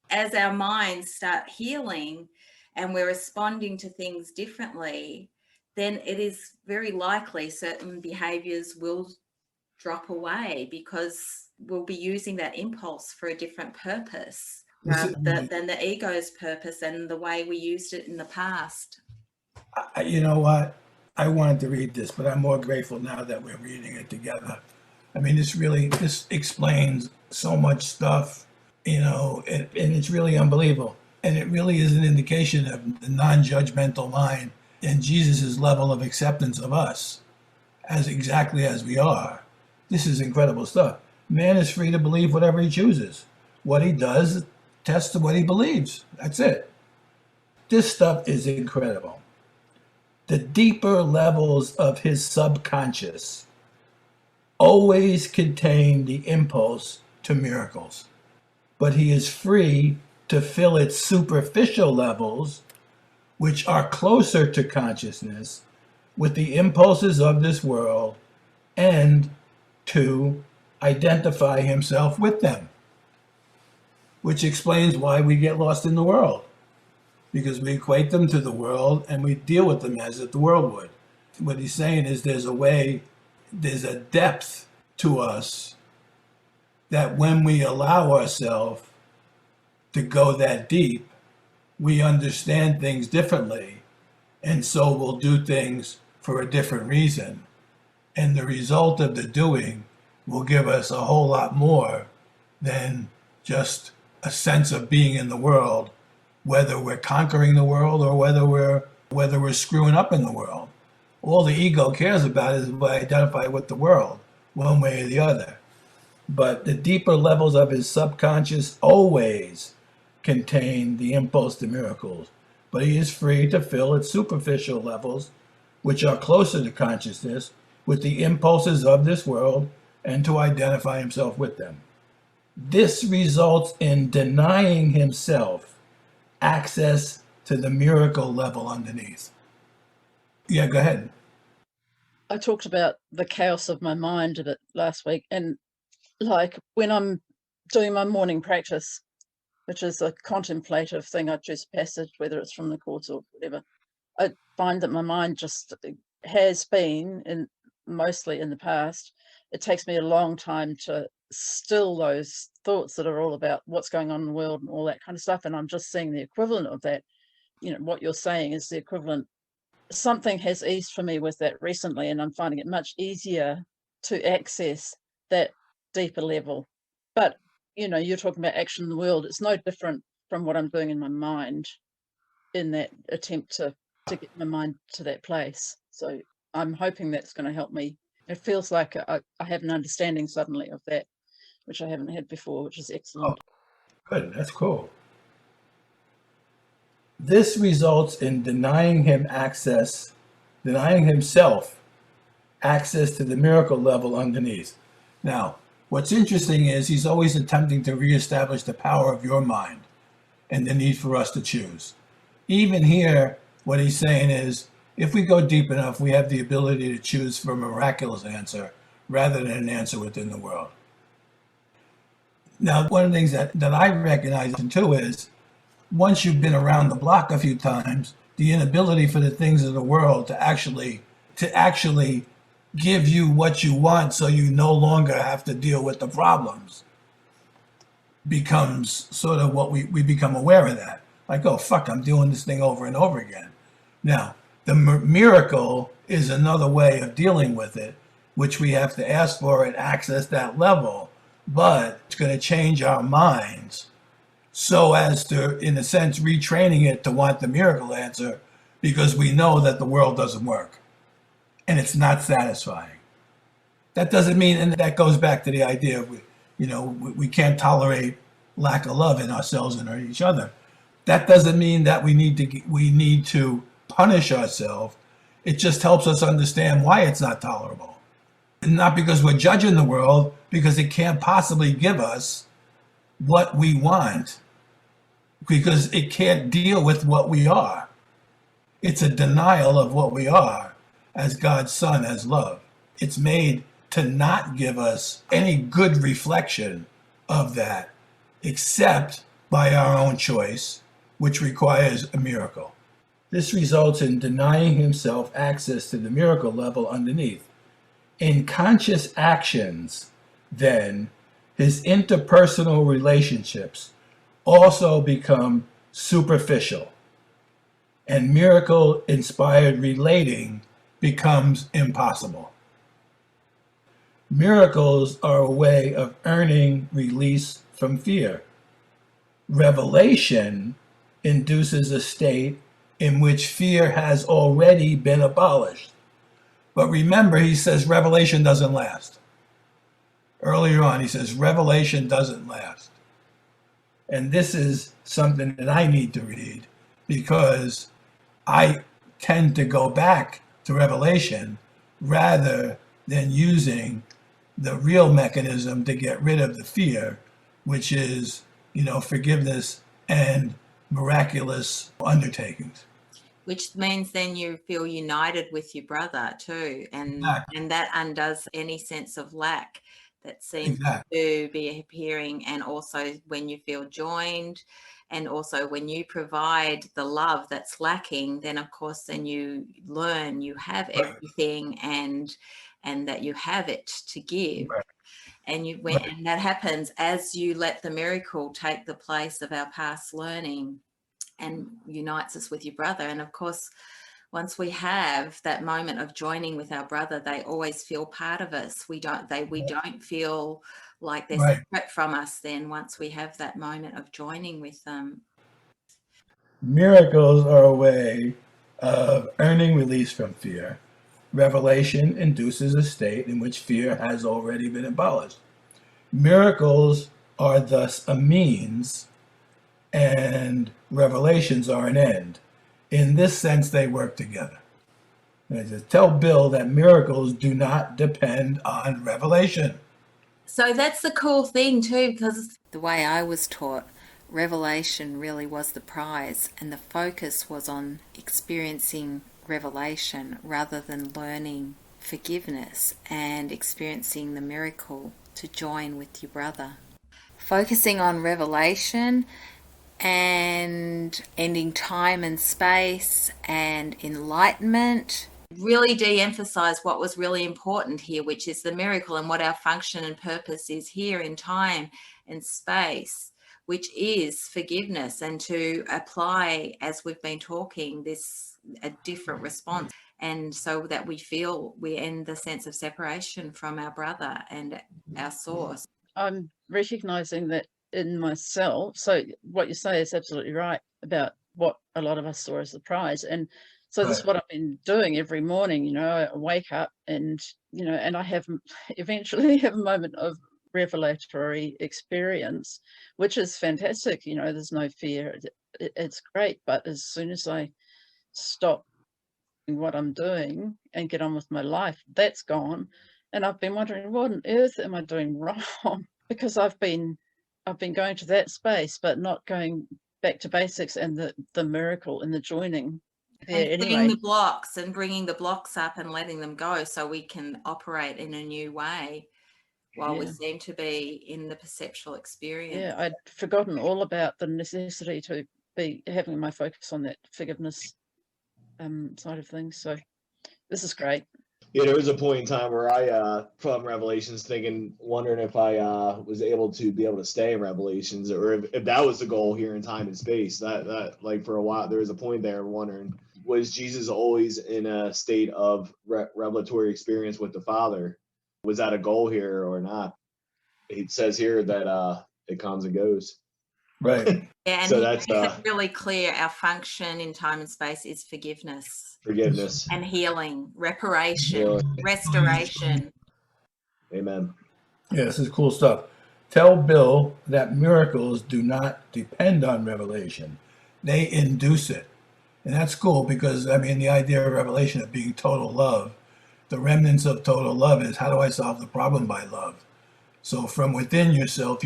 As our minds start healing and we're responding to things differently, then it is very likely certain behaviors will drop away because we'll be using that impulse for a different purpose rather than the ego's purpose and the way we used it in the past. You know what? I wanted to read this, but I'm more grateful now that we're reading it together. I mean, this explains so much stuff, and it's really unbelievable. And it really is an indication of the non-judgmental mind and Jesus's level of acceptance of us as exactly as we are. This is incredible stuff. Man is free to believe whatever he chooses. What he does attests to what he believes. That's it. This stuff is incredible. The deeper levels of his subconscious always contain the impulse to miracles, but he is free to fill its superficial levels, which are closer to consciousness, with the impulses of this world and to identify himself with them, which explains why we get lost in the world, because we equate them to the world and we deal with them as if the world would. What he's saying is there's a depth to us that when we allow ourselves to go that deep, we understand things differently, and so we'll do things for a different reason. And the result of the doing will give us a whole lot more than just a sense of being in the world, whether we're conquering the world or whether we're screwing up in the world. All the ego cares about is we identify with the world, one way or the other. But the deeper levels of his subconscious always contain the impulse to miracles. But he is free to fill its superficial levels, which are closer to consciousness, with the impulses of this world and to identify himself with them. This results in denying himself access to the miracle level underneath. Yeah, go ahead. I talked about the chaos of my mind a bit last week, and like when I'm doing my morning practice, which is a contemplative thing, I choose a passage, whether it's from the course or whatever, I find that my mind just has been, and mostly in the past, it takes me a long time to still those thoughts that are all about what's going on in the world and all that kind of stuff. And I'm just seeing the equivalent of that. What you're saying is the equivalent. Something has eased for me with that recently, and I'm finding it much easier to access that deeper level. But you're talking about action in the world. It's no different from what I'm doing in my mind in that attempt to get my mind to that place. So I'm hoping that's going to help me. It feels like I have an understanding suddenly of that, which I haven't had before, which is excellent. Oh, good, that's cool. This results in denying him access denying himself access to the miracle level underneath. Now, what's interesting is he's always attempting to reestablish the power of your mind and the need for us to choose. Even here, what he's saying is, if we go deep enough, we have the ability to choose for a miraculous answer rather than an answer within the world. Now, one of the things that I recognize too is, once you've been around the block a few times, the inability for the things of the world to actually give you what you want so you no longer have to deal with the problems becomes sort of what we become aware of that. Like, oh, fuck, I'm doing this thing over and over again. Now, the miracle is another way of dealing with it, which we have to ask for and access that level, but it's going to change our minds so as to, in a sense, retraining it to want the miracle answer because we know that the world doesn't work and it's not satisfying. That doesn't mean, and that goes back to the idea of, we can't tolerate lack of love in ourselves and in each other. That doesn't mean that we need to punish ourselves. It just helps us understand why it's not tolerable. And not because we're judging the world, because it can't possibly give us what we want, because it can't deal with what we are. It's a denial of what we are as God's Son, as love. It's made to not give us any good reflection of that, except by our own choice, which requires a miracle. This results in denying himself access to the miracle level underneath. In conscious actions, then, his interpersonal relationships also become superficial, and miracle-inspired relating becomes impossible. Miracles are a way of earning release from fear. Revelation induces a state in which fear has already been abolished. But remember, he says revelation doesn't last. Earlier on, he says revelation doesn't last. And this is something that I need to read because I tend to go back to revelation rather than using the real mechanism to get rid of the fear, which is, forgiveness and miraculous undertakings. Which means then you feel united with your brother too, and that undoes any sense of lack that seems to be appearing. And also when you feel joined, and also when you provide the love that's lacking, then of course then you learn you have everything and that you have it to give. And and that happens as you let the miracle take the place of our past learning and unites us with your brother. And of course, once we have that moment of joining with our brother, they always feel part of us. We don't feel like they're separate from us then once we have that moment of joining with them. Miracles are a way of earning release from fear. Revelation induces a state in which fear has already been abolished. Miracles are thus a means, and revelations are an end. In this sense, they work together. And I just tell Bill that miracles do not depend on revelation. So that's the cool thing too, because the way I was taught, revelation really was the prize, and the focus was on experiencing revelation rather than learning forgiveness and experiencing the miracle to join with your brother. Focusing on revelation and ending time and space and enlightenment really de-emphasize what was really important here, which is the miracle and what our function and purpose is here in time and space, which is forgiveness, and to apply, as we've been talking, a different response, and so that we end the sense of separation from our brother and our source. I'm recognizing that in myself. So what you say is absolutely right about what a lot of us saw as the prize. And so this is what I've been doing every morning. I wake up and, and I eventually have a moment of revelatory experience, which is fantastic. There's no fear. It's great. But as soon as I stop what I'm doing and get on with my life. That's gone. And I've been wondering, what on earth am I doing wrong? Because I've been going to that space, but not going back to basics and the miracle and the joining there and anyway. bringing the blocks up and letting them go so we can operate in a new way while we seem to be in the perceptual experience. Yeah, I'd forgotten all about the necessity to be having my focus on that forgiveness side of things. So this is great. Yeah, there was a point in time where I, from Revelations, wondering if I was able to stay in Revelations, or if that was the goal here in time and space. That like for a while, there was a point there wondering, was Jesus always in a state of revelatory experience with the Father? Was that a goal here or not? It says here that it comes and goes. Right. Yeah, and So he that's makes it really clear our function in time and space is forgiveness forgiveness. and healing, reparation, Healing. restoration. Amen. Yeah, this is cool stuff. Tell Bill that miracles do not depend on revelation. They induce it. And that's cool because, I mean, the idea of revelation of being total love, the remnants of total love is, how do I solve the problem by love? So from within yourself,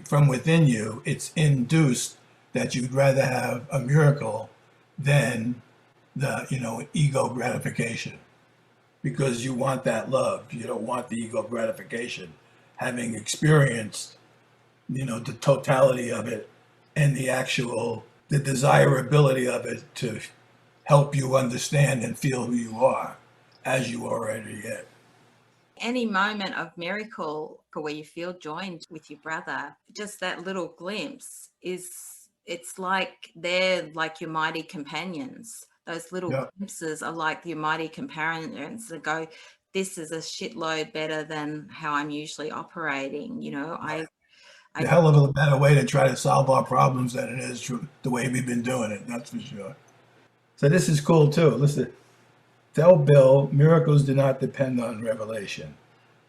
from within you, it's induced that you'd rather have a miracle than the, ego gratification, because you want that love. You don't want the ego gratification. Having experienced, the totality of it and the desirability of it to help you understand and feel who you are as you already get. Any moment of miracle where you feel joined with your brother, just that little glimpse it's like they're like your mighty companions. Those little glimpses are like your mighty companions that go, this is a shitload better than how I'm usually operating. A hell of a better way to try to solve our problems than it is the way we've been doing it. That's for sure. So this is cool too. Listen. Tell Bill, miracles do not depend on revelation.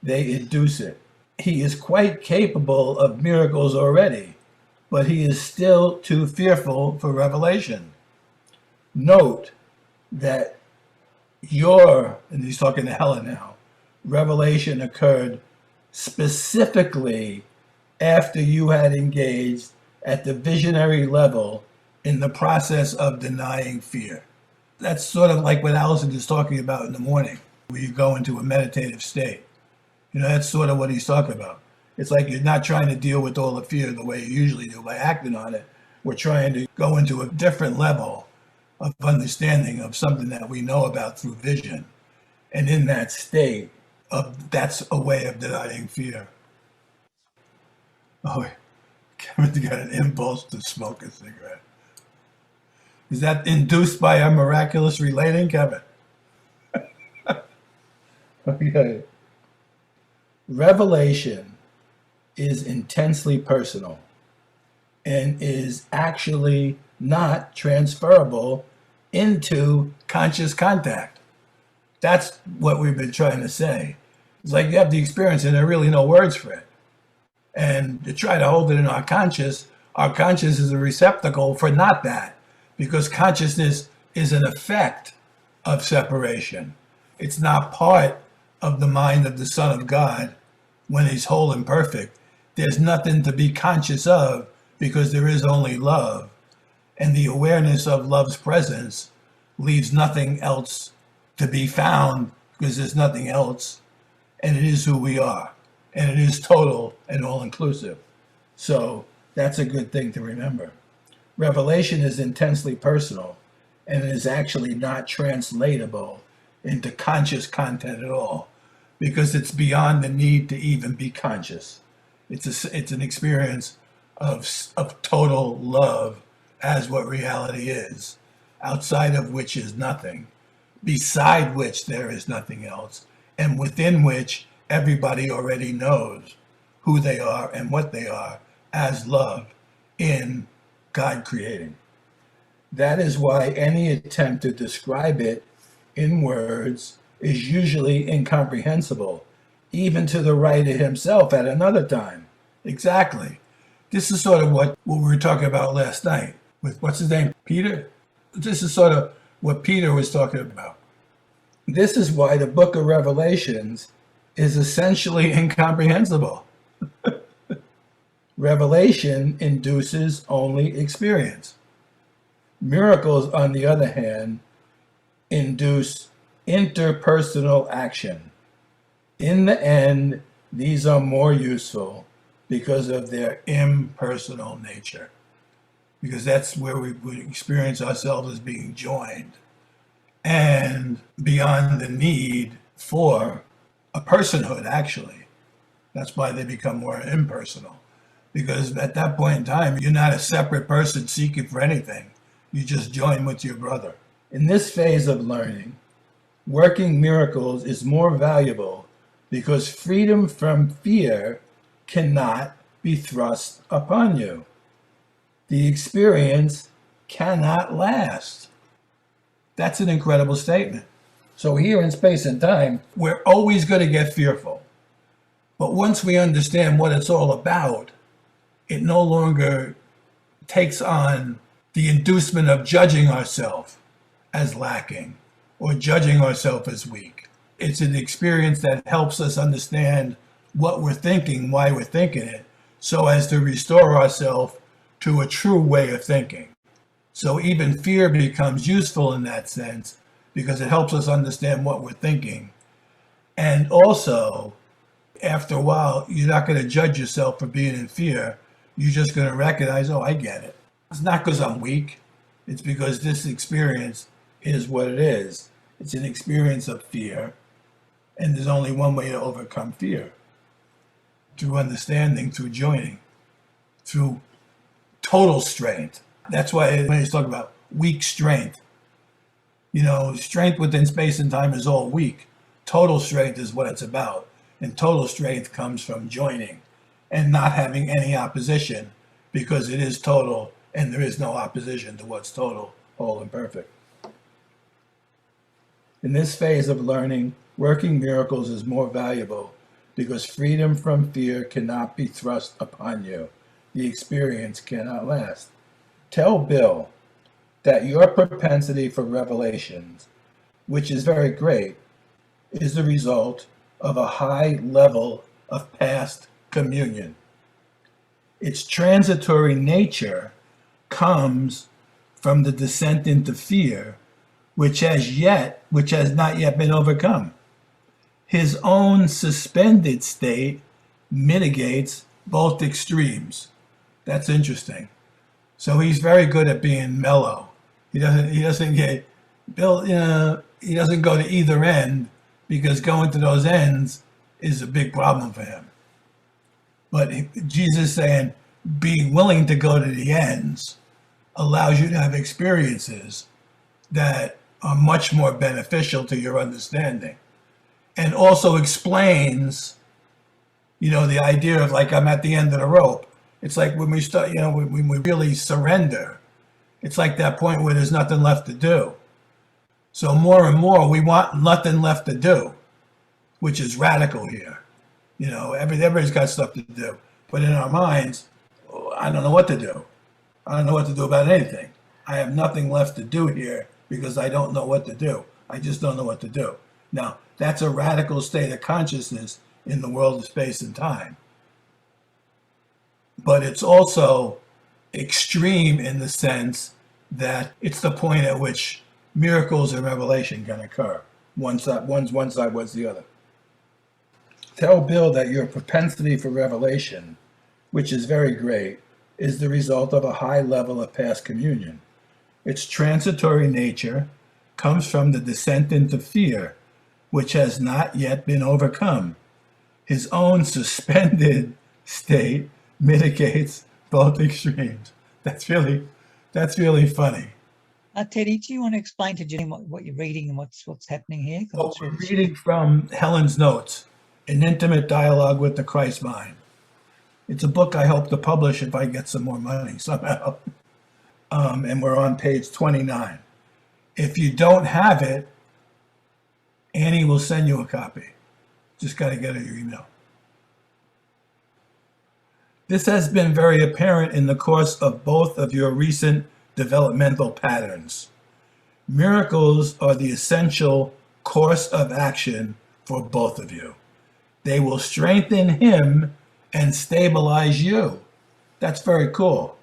They induce it. He is quite capable of miracles already, but he is still too fearful for revelation. Note that and he's talking to Helen now, revelation occurred specifically after you had engaged at the visionary level in the process of denying fear. That's sort of like what Allison is talking about in the morning, where you go into a meditative state. That's sort of what he's talking about. It's like you're not trying to deal with all the fear the way you usually do by acting on it. We're trying to go into a different level of understanding of something that we know about through vision. And in that state, that's a way of denying fear. Oh, Kevin's got an impulse to smoke a cigarette. Is that induced by a miraculous relating, Kevin? Okay. Revelation is intensely personal and is actually not transferable into conscious contact. That's what we've been trying to say. It's like you have the experience and there are really no words for it. And to try to hold it in our conscious is a receptacle for not that. Because consciousness is an effect of separation. It's not part of the mind of the Son of God when he's whole and perfect. There's nothing to be conscious of because there is only love. And the awareness of love's presence leaves nothing else to be found because there's nothing else. And it is who we are. And it is total and all-inclusive. So that's a good thing to remember. Revelation is intensely personal and it is actually not translatable into conscious content at all because it's beyond the need to even be conscious. It's an experience of total love as what reality is, outside of which is nothing, beside which there is nothing else, and within which everybody already knows who they are and what they are as love in God creating. That is why any attempt to describe it in words is usually incomprehensible, even to the writer himself at another time. Exactly. This is sort of what we were talking about last night with, what's his name, Peter? This is sort of what Peter was talking about. This is why the book of Revelations is essentially incomprehensible. Revelation induces only experience. Miracles, on the other hand, induce interpersonal action. In the end, these are more useful because of their impersonal nature, because that's where we would experience ourselves as being joined and beyond the need for a personhood, actually. That's why they become more impersonal, because at that point in time, you're not a separate person seeking for anything. You just join with your brother. In this phase of learning, working miracles is more valuable because freedom from fear cannot be thrust upon you. The experience cannot last. That's an incredible statement. So here in space and time, we're always going to get fearful. But once we understand what it's all about, it no longer takes on the inducement of judging ourselves as lacking or judging ourselves as weak. It's an experience that helps us understand what we're thinking, why we're thinking it, so as to restore ourselves to a true way of thinking. So even fear becomes useful in that sense because it helps us understand what we're thinking. And also, after a while, you're not going to judge yourself for being in fear. You're just going to recognize, oh, I get it. It's not because I'm weak. It's because this experience is what it is. It's an experience of fear. And there's only one way to overcome fear: through understanding, through joining, through total strength. That's why when he's talking about weak strength, strength within space and time is all weak. Total strength is what it's about. And total strength comes from joining and not having any opposition, because it is total and there is no opposition to what's total, whole, and perfect. In this phase of learning, working miracles is more valuable because freedom from fear cannot be thrust upon you. The experience cannot last. Tell Bill that your propensity for revelations, which is very great, is the result of a high level of past communion. Its transitory nature comes from the descent into fear, which has not yet been overcome. His own suspended state mitigates both extremes. That's interesting. So he's very good at being mellow. He doesn't go to either end, because going to those ends is a big problem for him. But Jesus saying being willing to go to the ends allows you to have experiences that are much more beneficial to your understanding, and also explains, the idea of like, I'm at the end of the rope. It's like when we start, when we really surrender, it's like that point where there's nothing left to do. So more and more we want nothing left to do, which is radical here. Everybody's got stuff to do, but in our minds, I don't know what to do. I don't know what to do about anything. I have nothing left to do here because I don't know what to do. I just don't know what to do. Now, that's a radical state of consciousness in the world of space and time. But it's also extreme in the sense that it's the point at which miracles and revelation can occur. One's one side, one's the other. Tell Bill that your propensity for revelation, which is very great, is the result of a high level of past communion. Its transitory nature comes from the descent into fear, which has not yet been overcome. His own suspended state mitigates both extremes. That's really funny. Teddy, do you want to explain to Jim what you're reading and what's happening here? Well, we're reading from Helen's notes, An Intimate Dialogue with the Christ Mind. It's a book I hope to publish if I get some more money somehow. And we're on page 29. If you don't have it, Annie will send you a copy. Just got to get it your email. This has been very apparent in the course of both of your recent developmental patterns. Miracles are the essential course of action for both of you. They will strengthen him and stabilize you. That's very cool.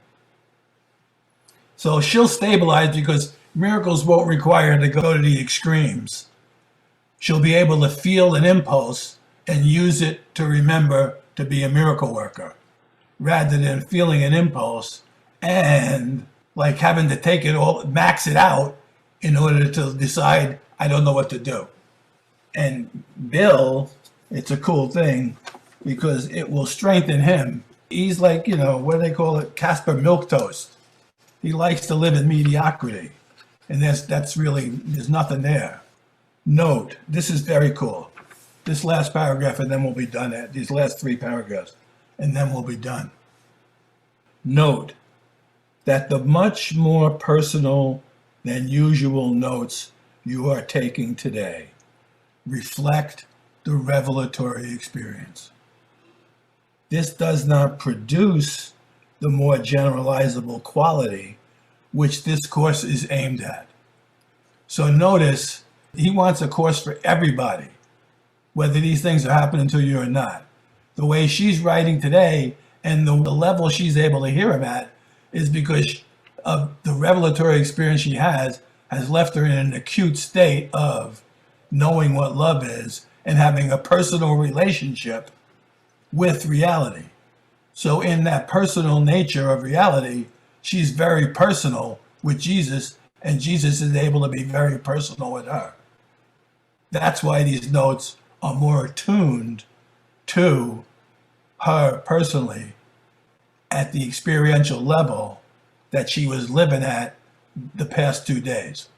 So she'll stabilize because miracles won't require her to go to the extremes. She'll be able to feel an impulse and use it to remember to be a miracle worker, rather than feeling an impulse and like having to take it all, max it out in order to decide, I don't know what to do. And Bill, it's a cool thing because it will strengthen him. He's like, what do they call it? Casper Milquetoast. He likes to live in mediocrity. And there's nothing there. Note, this is very cool. This last paragraph, and then we'll be done. These last 3 paragraphs, and then we'll be done. Note that the much more personal than usual notes you are taking today reflect the revelatory experience. This does not produce the more generalizable quality which this course is aimed at. So notice, he wants a course for everybody, whether these things are happening to you or not. The way she's writing today and the level she's able to hear him at is because of the revelatory experience she has left her in an acute state of knowing what love is and having a personal relationship with reality. So in that personal nature of reality, she's very personal with Jesus, and Jesus is able to be very personal with her. That's why these notes are more attuned to her personally at the experiential level that she was living at the past 2 days.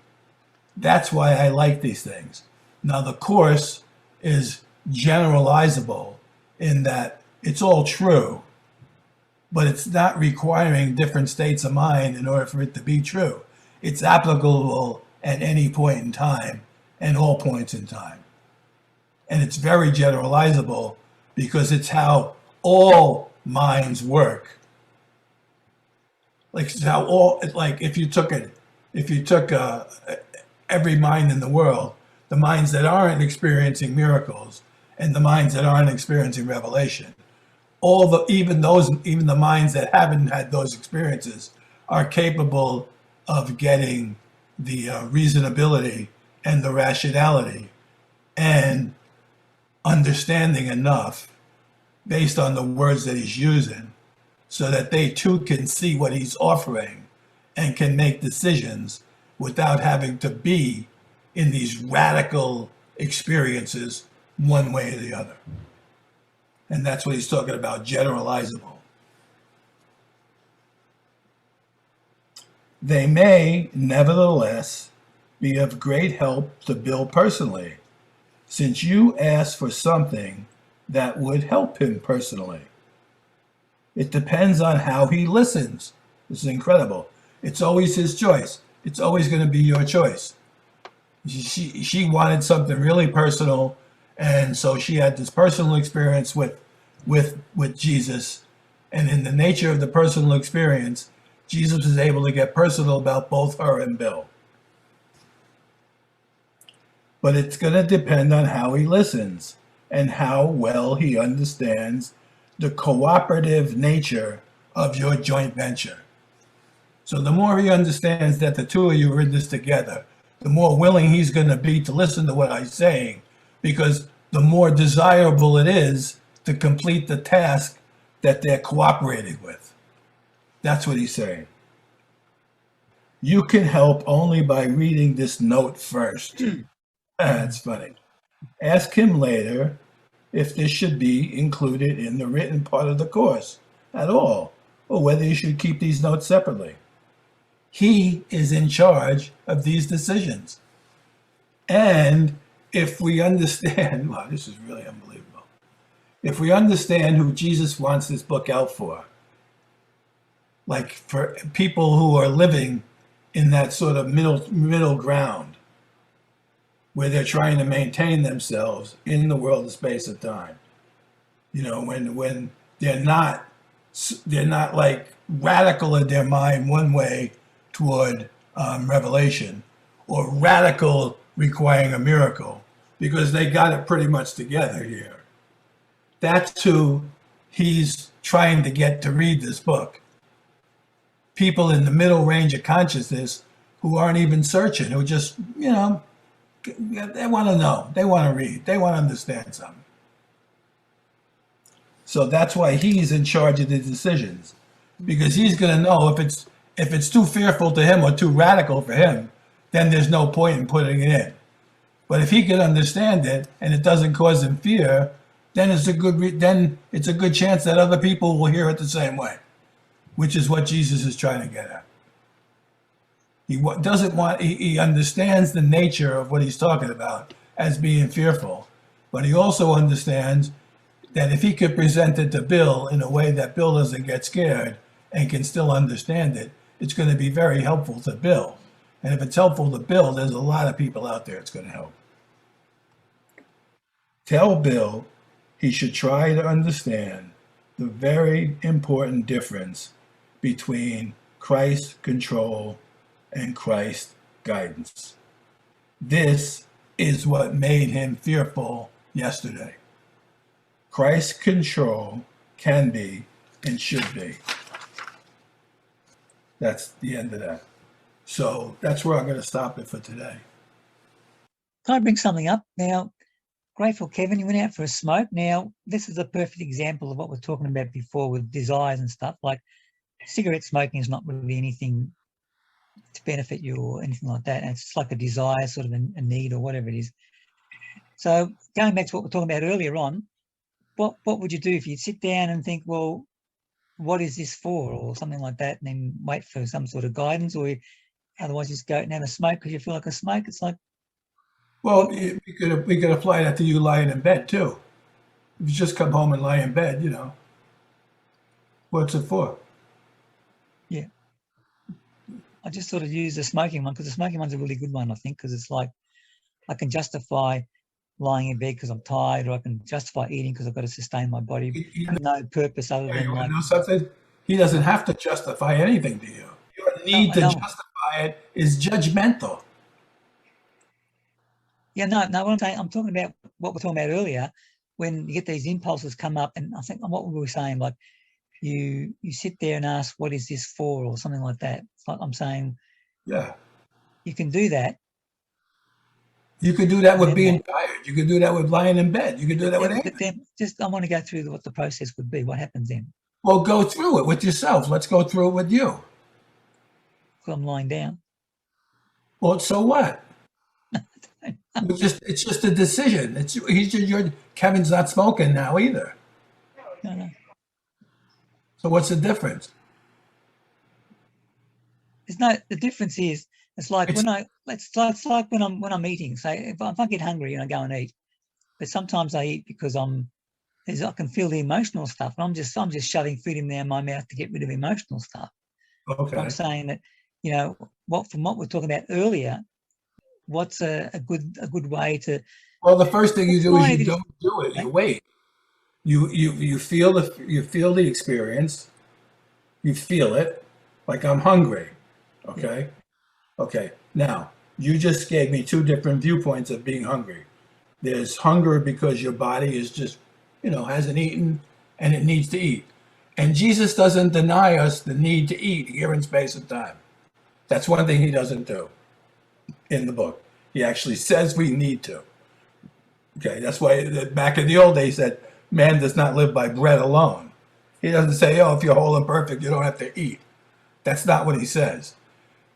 That's why I like these things. Now, the course is generalizable in that it's all true, but it's not requiring different states of mind in order for it to be true. It's applicable at any point in time and all points in time. And it's very generalizable because it's how all minds work. Like it's how if you took every mind in the world, the minds that aren't experiencing miracles and the minds that aren't experiencing revelation, even the minds that haven't had those experiences are capable of getting the reasonability and the rationality and understanding enough based on the words that he's using so that they too can see what he's offering and can make decisions without having to be in these radical experiences one way or the other. And that's what he's talking about, generalizable. They may, nevertheless, be of great help to Bill personally, since you asked for something that would help him personally. It depends on how he listens. This is incredible. It's always his choice. It's always going to be your choice. She wanted something really personal, and so she had this personal experience with Jesus. And in the nature of the personal experience, Jesus was able to get personal about both her and Bill. But it's going to depend on how he listens and how well he understands the cooperative nature of your joint venture. So the more he understands that the two of you are in this together, the more willing he's going to be to listen to what I'm saying, because the more desirable it is to complete the task that they're cooperating with. That's what he's saying. You can help only by reading this note first. That's funny. Ask him later if this should be included in the written part of the course at all, or whether you should keep these notes separately. He is in charge of these decisions. And if we understand, wow, this is really unbelievable. If we understand who Jesus wants this book out for, like for people who are living in that sort of middle ground, where they're trying to maintain themselves in the world of space and time, when they're not like radical in their mind one way toward revelation, or radical requiring a miracle, because they got it pretty much together here. That's who he's trying to get to read this book. People in the middle range of consciousness who aren't even searching, who just, they want to know, they want to read, they want to understand something. So that's why he's in charge of the decisions, because he's going to know if it's too fearful to him or too radical for him, then there's no point in putting it in. But if he can understand it and it doesn't cause him fear, then it's a good chance that other people will hear it the same way, which is what Jesus is trying to get at. He understands the nature of what he's talking about as being fearful, but he also understands that if he could present it to Bill in a way that Bill doesn't get scared and can still understand it, it's going to be very helpful to Bill. And if it's helpful to Bill, there's a lot of people out there it's going to help. Tell Bill he should try to understand the very important difference between Christ's control and Christ's guidance. This is what made him fearful yesterday. Christ's control can be and should be. That's the end of that. So that's where I'm going to stop it for today. Can I bring something up? Now, Grateful Kevin, you went out for a smoke. Now, this is a perfect example of what we're talking about before with desires and stuff. Like cigarette smoking is not really anything to benefit you or anything like that. And it's like a desire, sort of a need or whatever it is. So going back to what we were talking about earlier on, what would you do if you'd sit down and think, well, what is this for, or something like that, and then wait for some sort of guidance, or otherwise just go out and have a smoke because you feel like a smoke? It's like, well, we could apply that to you lying in bed too. If you just come home and lie in bed, what's it for? Yeah, I just sort of use the smoking one because the smoking one's a really good one, I think, because it's like I can justify lying in bed because I'm tired, or I can justify eating because I've got to sustain my body. No purpose other than like. Know something? He doesn't have to justify anything to you. Your need to justify it is judgmental. Yeah, no. What I'm saying, I'm talking about what we're talking about earlier, when you get these impulses come up, and I think what we were saying, like you sit there and ask, "What is this for?" or something like that. It's like I'm saying, yeah, you can do that. You could do that with being tired. You could do that with lying in bed. You could do that with anything. But then I want to go through what the process would be. What happens then? Well, go through it with yourself. Let's go through it with you. So I'm lying down. Well, so what? It's just a decision. Kevin's not smoking now either. No. So what's the difference? The difference is it's like when I'm eating. Say if I get hungry and I go and eat, but sometimes I eat because I can feel the emotional stuff, and I'm just shoving food in there in my mouth to get rid of emotional stuff. Okay. I'm saying that from what we're talking about earlier, what's a good way to? Well, the first thing you do is you don't do it. You wait. You feel the experience. You feel it, like I'm hungry. Okay. Yeah. Okay. Now you just gave me two different viewpoints of being hungry. There's hunger because your body is just, hasn't eaten and it needs to eat. And Jesus doesn't deny us the need to eat here in space and time. That's one thing he doesn't do in the book. He actually says we need to. Okay, that's why back in the old days he said, man does not live by bread alone. He doesn't say, if you're whole and perfect, you don't have to eat. That's not what he says.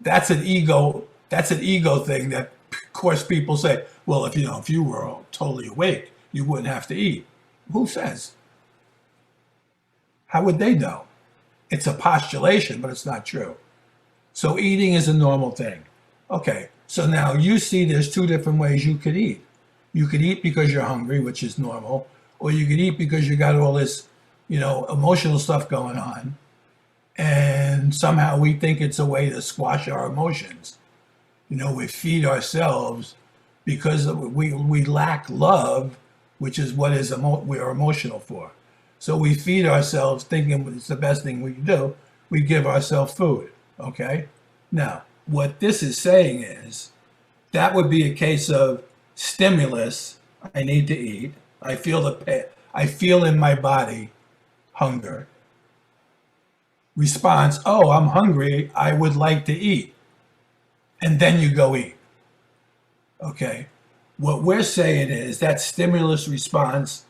That's an ego thing that, of course, people say, well, if you were totally awake, you wouldn't have to eat. Who says? How would they know? It's a postulation, but it's not true. So eating is a normal thing. Okay, so now you see there's two different ways you could eat. You could eat because you're hungry, which is normal, or you could eat because you got all this, emotional stuff going on. And somehow we think it's a way to squash our emotions. We feed ourselves because we lack love, which is what we are emotional for. So we feed ourselves thinking it's the best thing we can do. We give ourselves food, okay? Now, what this is saying is that would be a case of stimulus. I need to eat. I feel in my body hunger. Response, oh, I'm hungry. I would like to eat. And then you go eat. Okay. What we're saying is that stimulus response.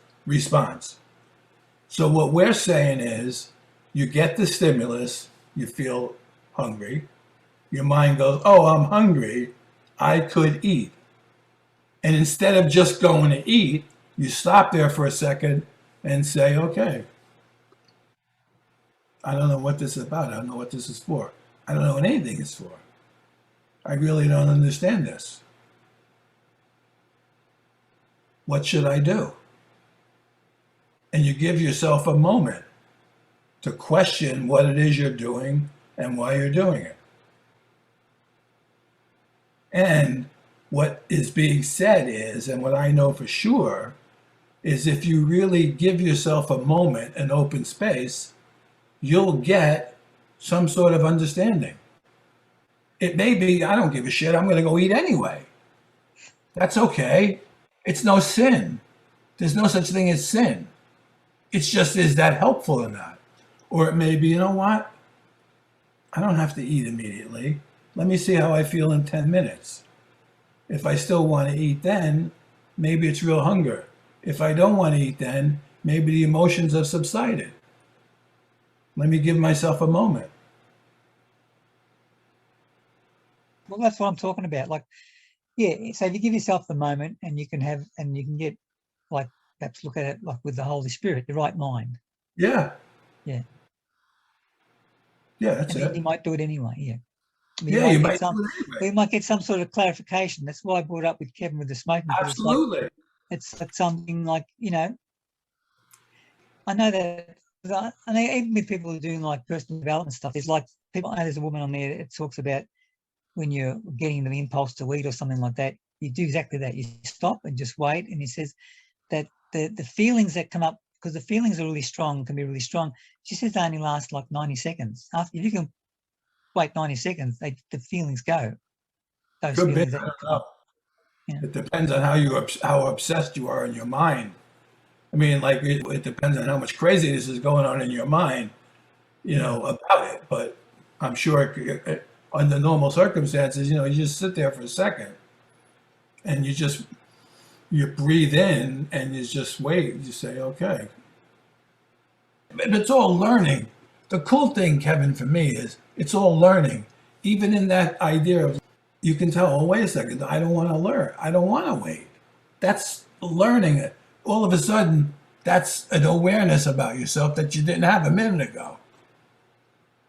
So what we're saying is you get the stimulus, you feel hungry. Your mind goes, oh, I'm hungry. I could eat. And instead of just going to eat, you stop there for a second and say, okay, I don't know what this is about. I don't know what this is for. I don't know what anything is for. I really don't understand this. What should I do? And you give yourself a moment to question what it is you're doing and why you're doing it. And what is being said is, and what I know for sure, is if you really give yourself a moment, an open space, you'll get some sort of understanding. It may be, I don't give a shit, I'm going to go eat anyway. That's okay. It's no sin. There's no such thing as sin. It's just, is that helpful or not? Or it may be, you know what? I don't have to eat immediately. Let me see how I feel in 10 minutes. If I still want to eat then, maybe it's real hunger. If I don't want to eat then, maybe the emotions have subsided. Let me give myself a moment. Well, that's what I'm talking about. Like, yeah, so if you give yourself the moment and you can have, and you can get, like, perhaps look at it like with the Holy Spirit, the right mind. Yeah. Yeah. Yeah, that's And it. then you might do it anyway. Yeah. Yeah, you might some, do it anyway. we might get some sort of clarification. That's why I brought it up with Kevin with the smoking. Absolutely. It's like something like, you know, I know that, I know even with people who are doing like personal development stuff, there's like people, I know there's a woman on there that talks about when you're getting the impulse to eat or something like that, you do exactly that. You stop and just wait. And he says that the feelings that come up, because the feelings are really strong, can be really strong. She says they only last like 90 seconds. After, if you can wait 90 seconds, the feelings go. Those Could be. feelings I that don't come know. up. Yeah. It depends on how obsessed you are in your mind. I mean, like it depends on how much craziness is going on in your mind, you know, about it. But I'm sure under normal circumstances, you know, you just sit there for a second and you breathe in and you just wait. You say, okay. But it's all learning. The cool thing, Kevin, for me is it's all learning. Even in that idea of, you can tell, oh, wait a second, I don't want to learn. I don't want to wait. That's learning it. All of a sudden, that's an awareness about yourself that you didn't have a minute ago.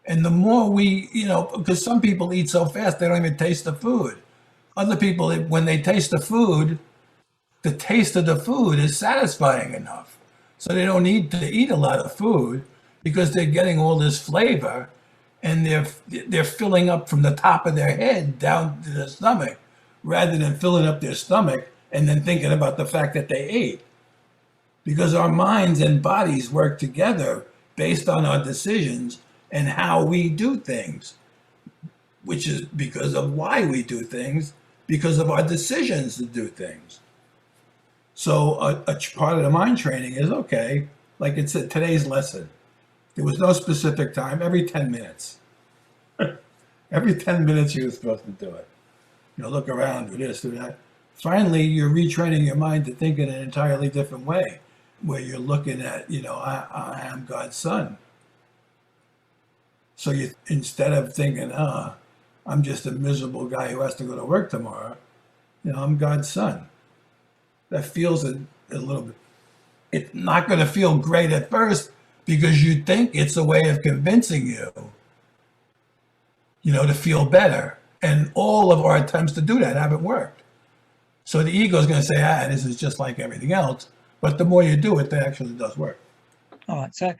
And the more we, you know, because some people eat so fast, they don't even taste the food. Other people, when they taste the food, the taste of the food is satisfying enough. So they don't need to eat a lot of food because they're getting all this flavor and they're filling up from the top of their head down to their stomach rather than filling up their stomach and then thinking about the fact that they ate. Because our minds and bodies work together based on our decisions and how we do things, which is because of why we do things, because of our decisions to do things. So a part of the mind training is, okay, like it said, today's lesson, there was no specific time, every 10 minutes. Every 10 minutes you were supposed to do it. You know, look around, do this, do that. Finally, you're retraining your mind to think in an entirely different way, where you're looking at, you know, I am God's son. So you, instead of thinking, I'm just a miserable guy who has to go to work tomorrow, you know, I'm God's son. That feels a little bit, it's not going to feel great at first because you think it's a way of convincing you, you know, to feel better. And all of our attempts to do that haven't worked. So the ego is going to say, this is just like everything else. But the more you do it, that actually does work. All right. So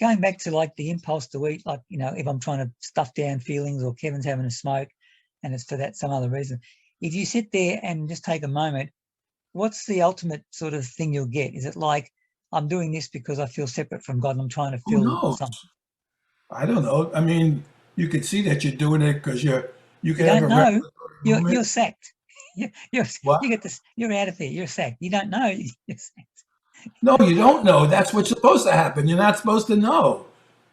going back to like the impulse to eat, like, you know, if I'm trying to stuff down feelings or Kevin's having a smoke and it's for that some other reason, if you sit there and just take a moment, what's the ultimate sort of thing you'll get? Is it like, I'm doing this because I feel separate from God and I'm trying to Who feel knows? something? I don't know. I mean, you could see that you're doing it because you can You have don't a know. revelatory moment. You're sacked. What? You get this. You're out of there. You're sacked. You don't know. You're sacked. No, you don't know. That's what's supposed to happen. You're not supposed to know.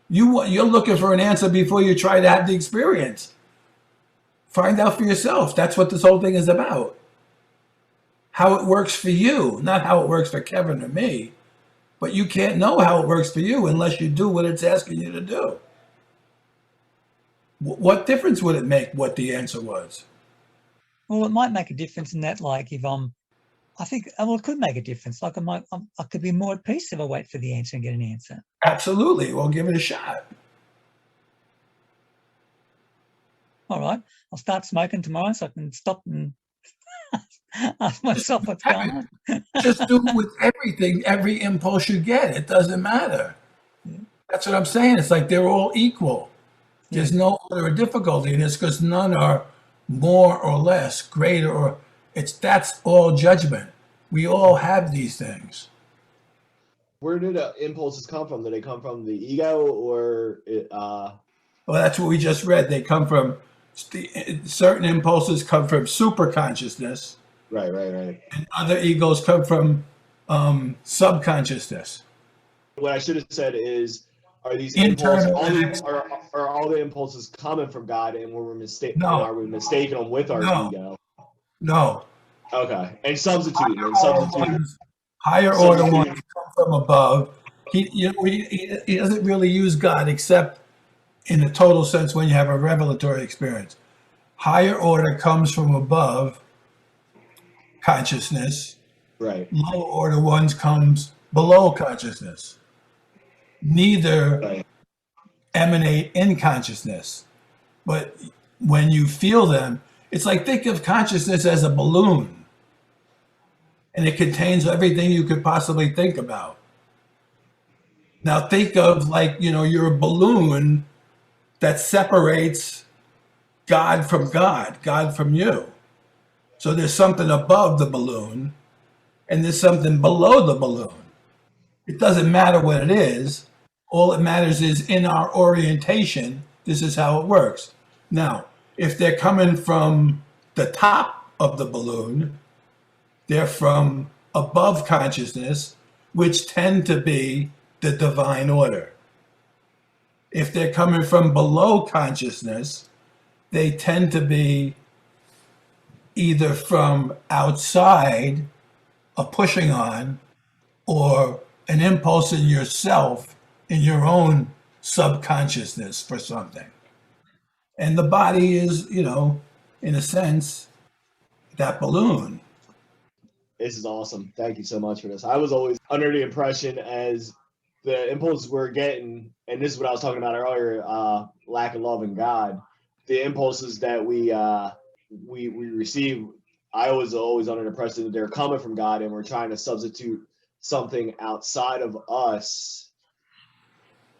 You're looking for an answer before you try to have the experience. Find out for yourself. That's what this whole thing is about. How it works for you, not how it works for Kevin or me. But you can't know how it works for you unless you do what it's asking you to do. What difference would it make what the answer was? Well, it might make a difference in that, like, if I think, well, it could make a difference. Like, I could be more at peace if I wait for the answer and get an answer. Absolutely. Well, give it a shot. All right, I'll start smoking tomorrow so I can stop and ask myself what's going on. Just do it with everything, every impulse you get. It doesn't matter. Yeah. That's what I'm saying. It's like they're all equal. There's no order of difficulty in this because none are more or less, greater or that's all judgment. We all have these things. Where do the impulses come from? Do they come from the ego or Well, that's what we just read. They come from certain impulses come from super consciousness, right. and other egos come from subconsciousness. What I should have said is, are these Internal impulses, are all the impulses coming from God, and we're mistaken? No. Are we mistaking them with our No. ego? No. Okay, and substitute. Higher order ones come from above. He doesn't really use God except in a total sense when you have a revelatory experience. Higher order comes from above consciousness. Right. Lower order ones comes below consciousness. Neither Right. emanate in consciousness, but when you feel them, it's like, think of consciousness as a balloon, and it contains everything you could possibly think about. Now think of, like, you're a balloon that separates God from God, God from you. So there's something above the balloon and there's something below the balloon. It doesn't matter what it is. All that matters is in our orientation, this is how it works. Now, if they're coming from the top of the balloon, they're from above consciousness, which tend to be the divine order. If they're coming from below consciousness, they tend to be either from outside, a pushing on, or an impulse in yourself, in your own subconsciousness for something. And the body is, in a sense, that balloon. This is awesome. Thank you so much for this. I was always under the impression, as the impulses we're getting, and this is what I was talking about earlier, lack of love in God, the impulses that we receive, I was always under the impression that they're coming from God, and we're trying to substitute something outside of us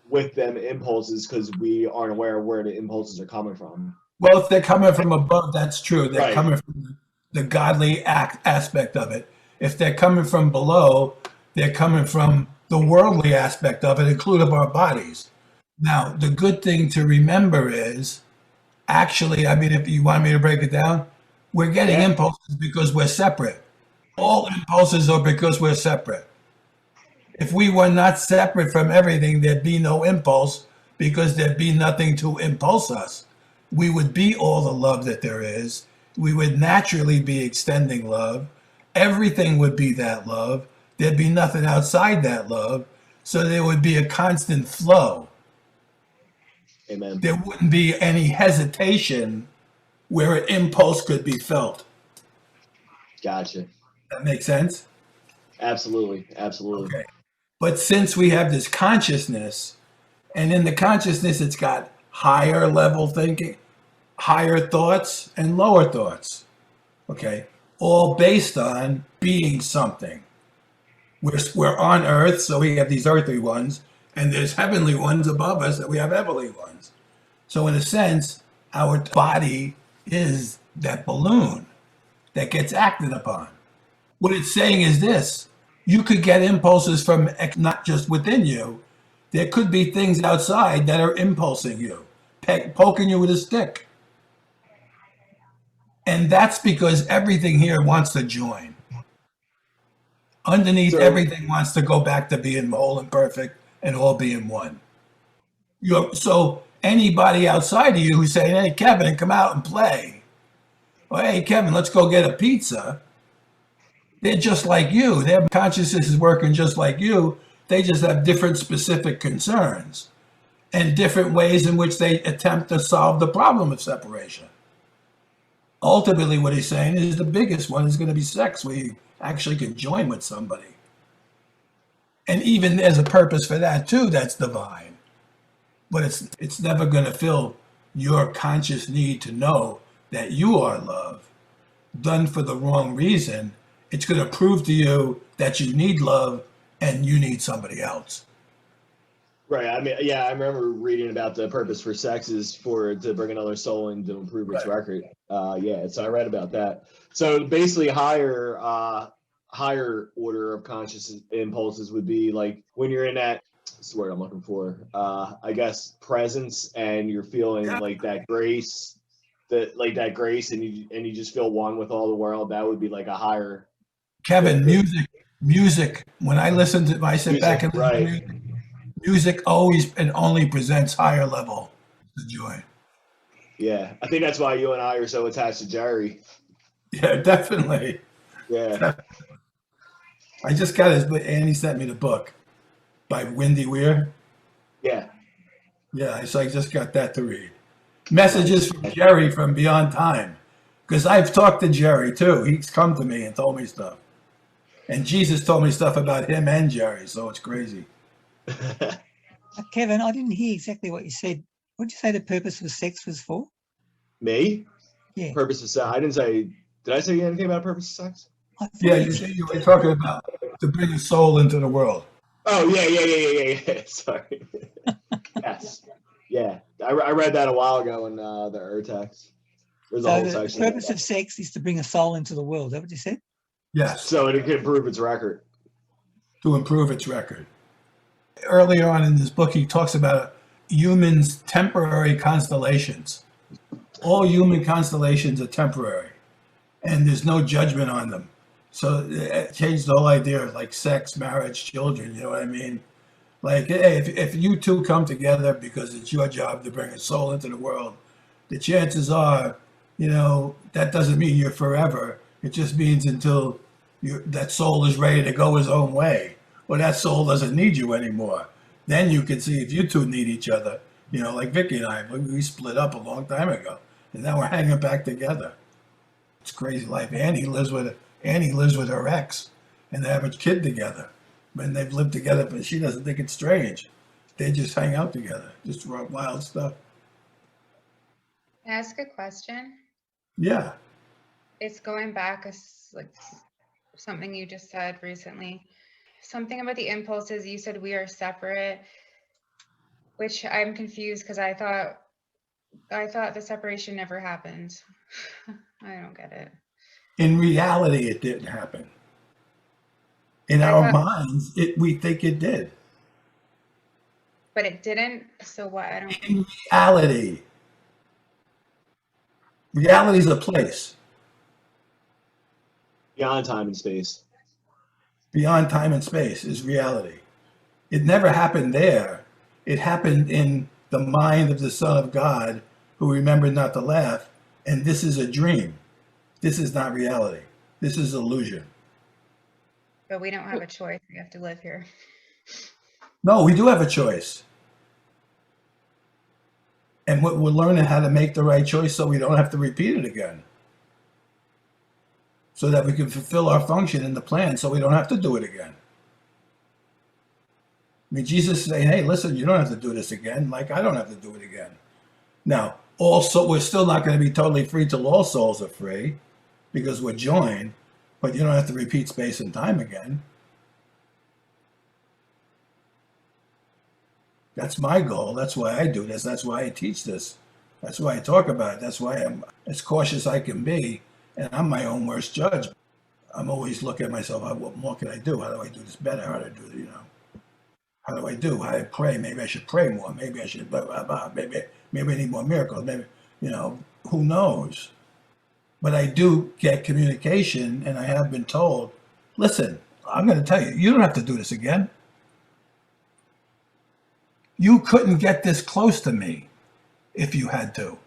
with them impulses because we aren't aware of where the impulses are coming from. Well, if they're coming from above, that's true. They're Right. coming from the godly aspect of it. If they're coming from below, they're coming from the worldly aspect of it, including our bodies. Now, the good thing to remember is, actually, if you want me to break it down, we're getting impulses because we're separate. All impulses are because we're separate. If we were not separate from everything, there'd be no impulse because there'd be nothing to impulse us. We would be all the love that there is. We would naturally be extending love. Everything would be that love. There'd be nothing outside that love. So there would be a constant flow. Amen. There wouldn't be any hesitation where an impulse could be felt. Gotcha. That makes sense? Absolutely. Okay. But since we have this consciousness, and in the consciousness, it's got higher level thinking, higher thoughts, and lower thoughts. Okay. All based on being something. We're on earth, so we have these earthly ones, and there's heavenly ones above us, that we have heavenly ones. So in a sense, our body is that balloon that gets acted upon. What it's saying is this: you could get impulses from not just within you. There could be things outside that are impulsing you, poking you with a stick. And that's because everything here wants to join. Underneath, So- everything wants to go back to being whole and perfect and all being one. So anybody outside of you who's saying, hey, Kevin, come out and play. Or, hey, Kevin, let's go get a pizza. They're just like you. Their consciousness is working just like you. They just have different specific concerns and different ways in which they attempt to solve the problem of separation. Ultimately, what he's saying is the biggest one is going to be sex, where you actually can join with somebody. And even there's a purpose for that too, that's divine. But it's never going to fill your conscious need to know that you are love, done for the wrong reason. It's going to prove to you that you need love and you need somebody else. Right. I mean, yeah, I remember reading about the purpose for sex is to bring another soul in to improve its Right. record. Yeah, so I read about that. So basically, higher order of conscious impulses would be like when you're in what's the word I'm looking for? I guess presence, and you're feeling like that grace, and you just feel one with all the world. That would be like a higher. Kevin, music. When I sit back and listen to music, music always and only presents higher level of joy. Yeah, I think that's why you and I are so attached to Jerry. Yeah, definitely. Yeah. I just got Andy sent me the book by Wendy Weir. Yeah. Yeah, so I just got that to read. Messages from Jerry from Beyond Time. Because I've talked to Jerry too. He's come to me and told me stuff. And Jesus told me stuff about him and Jerry, so it's crazy. Kevin, I didn't hear exactly what you said. What did you say the purpose of sex was for? Me? Yeah. Purpose of sex. I didn't say. Did I say anything about purpose of sex? Yeah, you were talking about to bring a soul into the world. Oh yeah. Sorry. Yes. Yeah, I read that a while ago in the Urtext. There's a whole So the section. purpose of sex is to bring a soul into the world. Is that what you said? Yes, So it can improve its record. to improve its record. Earlier on in this book, he talks about humans' temporary constellations. All human constellations are temporary, and there's no judgment on them. So it changed the whole idea of like sex, marriage, children. You know what I mean? Like, hey, if you two come together because it's your job to bring a soul into the world, the chances are, that doesn't mean you're forever. It just means until that soul is ready to go his own way, or that soul doesn't need you anymore. Then you can see if you two need each other. Like Vicky and I, we split up a long time ago, and now we're hanging back together. It's crazy life. Annie lives with her ex, and they have a kid together. And they've lived together, but she doesn't think it's strange. They just hang out together, just wild stuff. Can I ask a question? Yeah. It's going back like something you just said recently. Something about the impulses. You said we are separate, which I'm confused because I thought the separation never happened. I don't get it. In reality, it didn't happen. In our minds, we think it did. But it didn't. So what? I don't. In reality. Reality is a place. Beyond time and space. Beyond time and space is reality. It never happened there. It happened in the mind of the Son of God who remembered not to laugh. And this is a dream. This is not reality. This is illusion. But we don't have a choice. We have to live here. No, we do have a choice. And we're learning how to make the right choice so we don't have to repeat it again. So that we can fulfill our function in the plan so we don't have to do it again. I mean, Jesus is saying, hey, listen, you don't have to do this again, like I don't have to do it again. Now, also, we're still not going to be totally free till all souls are free because we're joined, but you don't have to repeat space and time again. That's my goal. That's why I do this. That's why I teach this. That's why I talk about it. That's why I'm as cautious I can be. And I'm my own worst judge. I'm always looking at myself, what more can I do? How do I do this better? How do I do it, How do I do? How do I pray? Maybe I should pray more. Maybe I should blah, blah, blah. Maybe I need more miracles. Maybe, who knows? But I do get communication, and I have been told, listen, I'm going to tell you, you don't have to do this again. You couldn't get this close to me if you had to.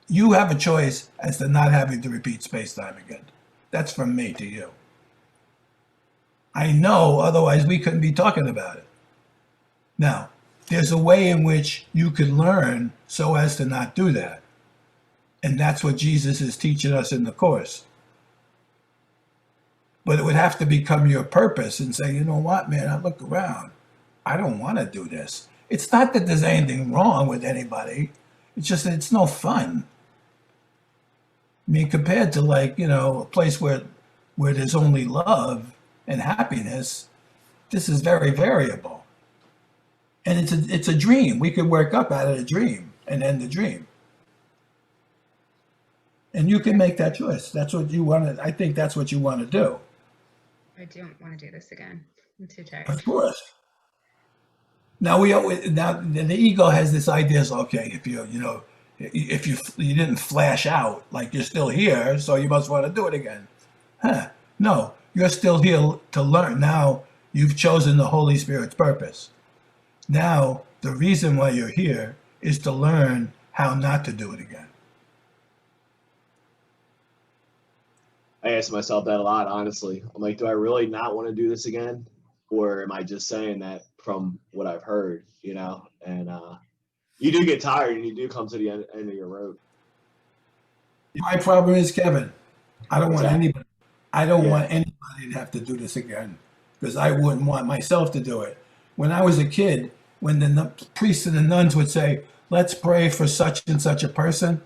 You have a choice as to not having to repeat space-time again. That's from me to you. I know, otherwise we couldn't be talking about it. Now, there's a way in which you can learn so as to not do that. And that's what Jesus is teaching us in the Course. But it would have to become your purpose and say, you know what, man, I look around. I don't want to do this. It's not that there's anything wrong with anybody. It's just that it's no fun. I mean, compared to like, you know, a place where there's only love and happiness, this is very variable. And it's a dream. We could work up out of a dream and end the dream. And you can make that choice. That's what you want to, I think that's what you want to do. I don't want to do this again. I'm too tired. Of course. Now the ego has this idea is okay, if you didn't flash out, like you're still here, so you must want to do it again. No, you're still here to learn. Now you've chosen the Holy Spirit's purpose. Now the reason why you're here is to learn how not to do it again. I ask myself that a lot, honestly. I'm like, do I really not want to do this again? Or am I just saying that from what I've heard, you know? And you do get tired and you do come to the end of your rope. My problem is, Kevin, I don't want anybody to have to do this again, because I wouldn't want myself to do it. When I was a kid, when the priests and the nuns would say, let's pray for such and such a person,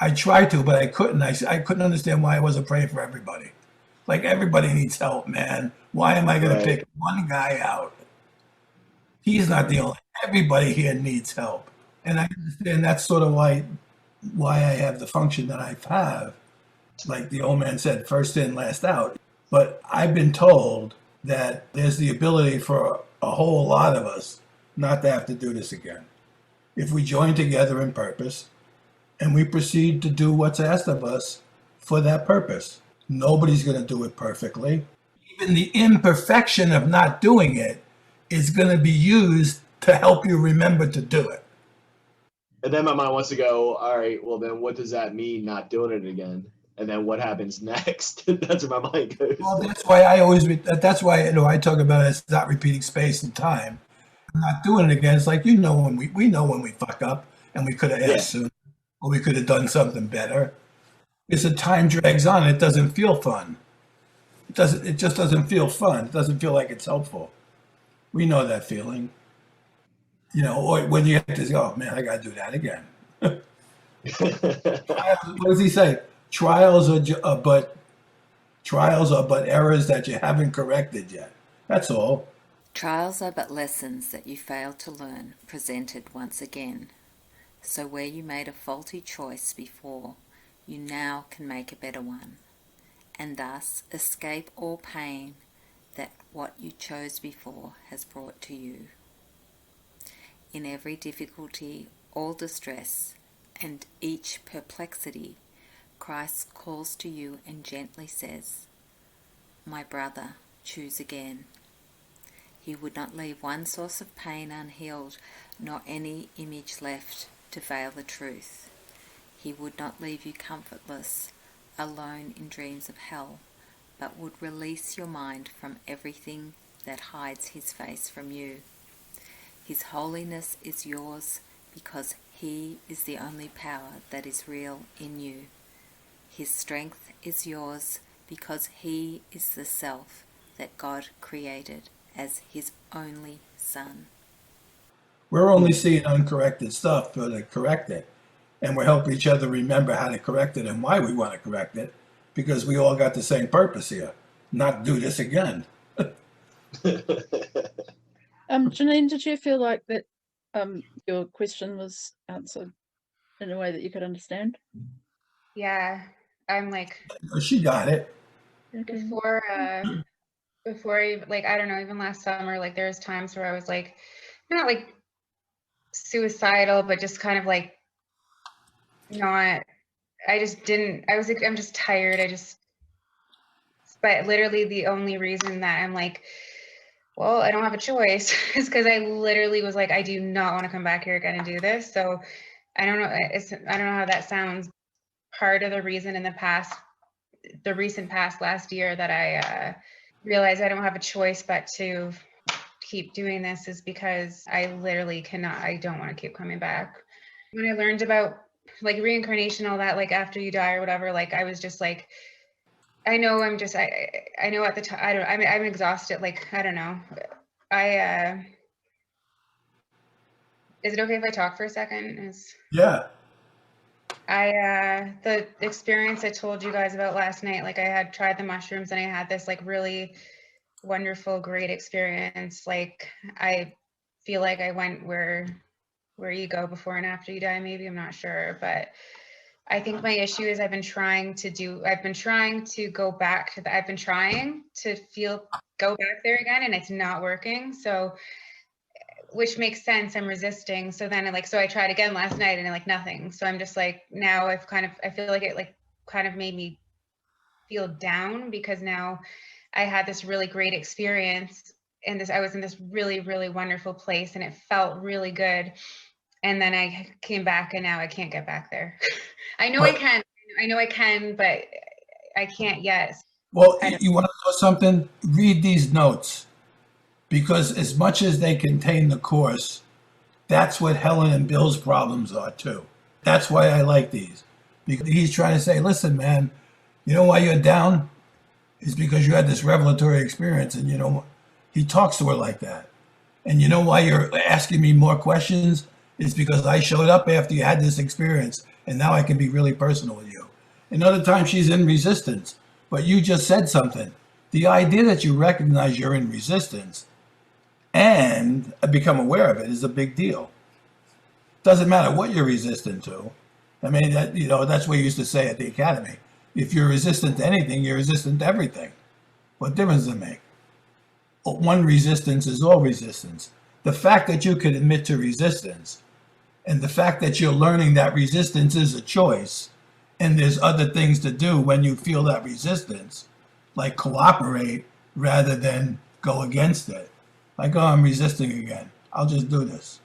I tried to, but I couldn't. I couldn't understand why I wasn't praying for everybody. Like, everybody needs help, man. Why am I going to pick one guy out? He's not the only. Everybody here needs help. And I understand that's sort of why I have the function that I have. Like the old man said, first in, last out. But I've been told that there's the ability for a whole lot of us not to have to do this again. If we join together in purpose and we proceed to do what's asked of us for that purpose. Nobody's going to do it perfectly. Even the imperfection of not doing it is going to be used to help you remember to do it. And then my mind wants to go, all right, well, then what does that mean, not doing it again? And then what happens next? That's where my mind goes. Well, that's why I talk about it as not repeating space and time. I'm not doing it again. It's like, we know when we fuck up and we could have asked sooner, or we could have done something better. It's the time drags on. It doesn't feel fun. It just doesn't feel fun. It doesn't feel like it's helpful. We know that feeling. You know, or when you have to go, oh, man, I got to do that again. What does he say? Trials are but errors that you haven't corrected yet. That's all. Trials are but lessons that you failed to learn, presented once again. So where you made a faulty choice before, you now can make a better one, and thus escape all pain that what you chose before has brought to you. In every difficulty, all distress, and each perplexity, Christ calls to you and gently says, "My brother, choose again." He would not leave one source of pain unhealed, nor any image left to veil the truth. He would not leave you comfortless, alone in dreams of hell, but would release your mind from everything that hides his face from you. His holiness is yours because he is the only power that is real in you. His strength is yours because he is the self that God created as his only son. We're only seeing uncorrected stuff to correct it. And we're helping each other remember how to correct it and why we want to correct it, because we all got the same purpose here, not do this again. Janine, did you feel like that your question was answered in a way that you could understand? Yeah, I'm like, She got it. before like, I don't know, even last summer, like there's times where I was like, not like suicidal, but just kind of like not I just didn't, I was like, I'm just tired. But literally the only reason that I'm like, well, I don't have a choice is because I literally was like, I do not want to come back here again and do this. So I don't know. I don't know how that sounds. Part of the reason in the recent past last year that I realized I don't have a choice but to keep doing this is because I literally cannot, I don't want to keep coming back. When I learned about like reincarnation, all that, like after you die or whatever, like I was just like, I know I'm just, I know at the time, I'm exhausted. Like, I don't know. Is it okay if I talk for a second? Yeah. The experience I told you guys about last night, like I had tried the mushrooms and I had this like really wonderful, great experience. Like I feel like I went where you go before and after you die, maybe, I'm not sure. But I think my issue is I've been trying to go back to that. I've been trying to go back there again and it's not working. So, which makes sense. I'm resisting. So then so I tried again last night and like nothing. So I'm just like, now I feel like it like kind of made me feel down because now I had this really great experience and I was in this really, really wonderful place and it felt really good. And then I came back and now I can't get back there. I know I can, but I can't yet. Well, you want to know something? Read these notes, because as much as they contain the course, that's what Helen and Bill's problems are too. That's why I like these, because he's trying to say, listen, man, you know why you're down? It's because you had this revelatory experience, and he talks to her like that. And you know why you're asking me more questions? It's because I showed up after you had this experience, and now I can be really personal with you. Another time she's in resistance, but you just said something. The idea that you recognize you're in resistance and become aware of it is a big deal. Doesn't matter what you're resistant to. I mean, that's what you used to say at the academy. If you're resistant to anything, you're resistant to everything. What difference does it make? One resistance is all resistance. The fact that you can admit to resistance and the fact that you're learning that resistance is a choice and there's other things to do when you feel that resistance, like cooperate rather than go against it. Like, oh, I'm resisting again. I'll just do this.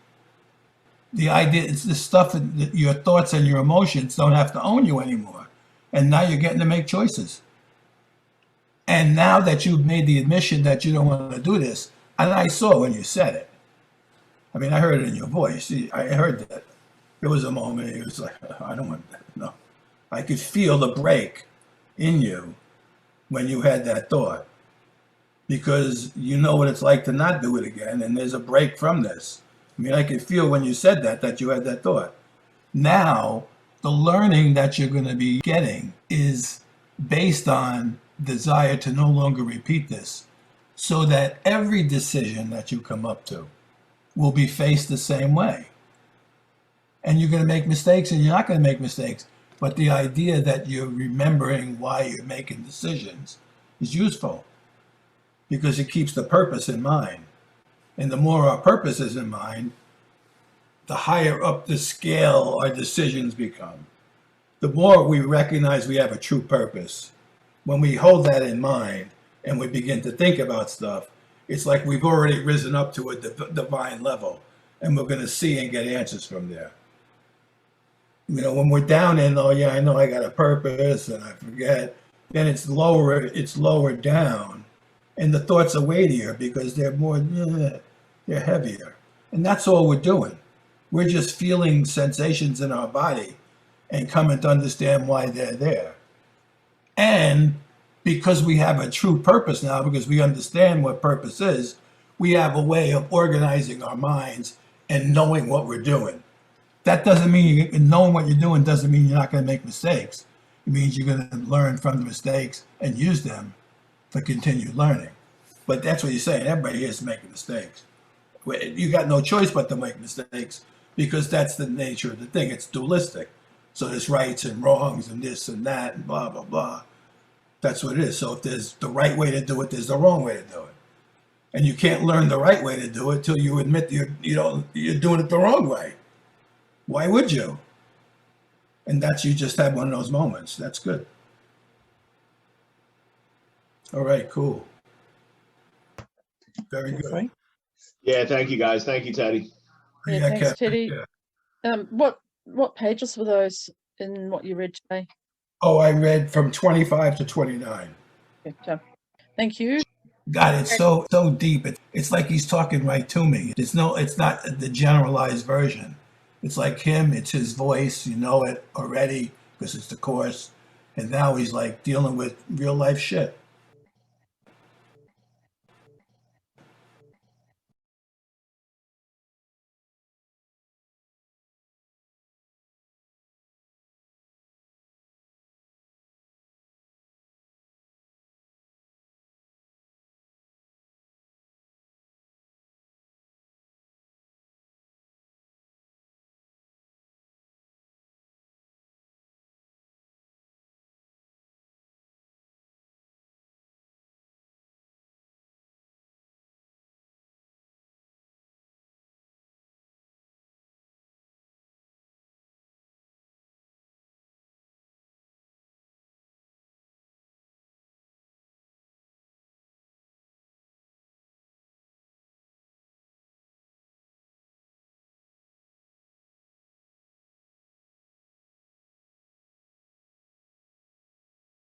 The idea is the stuff that your thoughts and your emotions don't have to own you anymore. And now you're getting to make choices. And now that you've made the admission that you don't want to do this, and I saw when you said it. I mean, I heard it in your voice. I heard that. There was a moment it was like, I don't want that. No. I could feel the break in you when you had that thought. Because you know what it's like to not do it again, and there's a break from this. I mean, I could feel when you said that you had that thought. Now, the learning that you're going to be getting is based on desire to no longer repeat this, so that every decision that you come up to will be faced the same way. And you're going to make mistakes and you're not going to make mistakes. But the idea that you're remembering why you're making decisions is useful because it keeps the purpose in mind. And the more our purpose is in mind, the higher up the scale our decisions become. The more we recognize we have a true purpose. When we hold that in mind and we begin to think about stuff, it's like we've already risen up to a divine level and we're going to see and get answers from there. When we're down in, oh yeah, I know I got a purpose and I forget, then it's lower down and the thoughts are weightier because they're they're heavier. And that's all we're doing. We're just feeling sensations in our body and coming to understand why they're there. And because we have a true purpose now, because we understand what purpose is, we have a way of organizing our minds and knowing what we're doing. That doesn't mean knowing what you're doing doesn't mean you're not going to make mistakes. It means you're going to learn from the mistakes and use them for continued learning. But that's what you're saying. Everybody here is making mistakes. You got no choice but to make mistakes because that's the nature of the thing. It's dualistic. So there's rights and wrongs and this and that and blah, blah, blah. That's what it is. So if there's the right way to do it, there's the wrong way to do it. And you can't learn the right way to do it till you admit you're doing it the wrong way. Why would you? And that's, you just had one of those moments. That's good. All right, cool. Very Feel good. free. Yeah, thank you guys. Thank you, Teddy. Yeah, Yeah, thanks, Kev, Teddy. yeah. What pages were those in what you read today? Oh, I read from 25 to 29. Okay. Thank you. God, it's so deep. It's like he's talking right to me. It's not the generalized version. It's like him. It's his voice. You know it already because it's the course. And now he's like dealing with real life shit.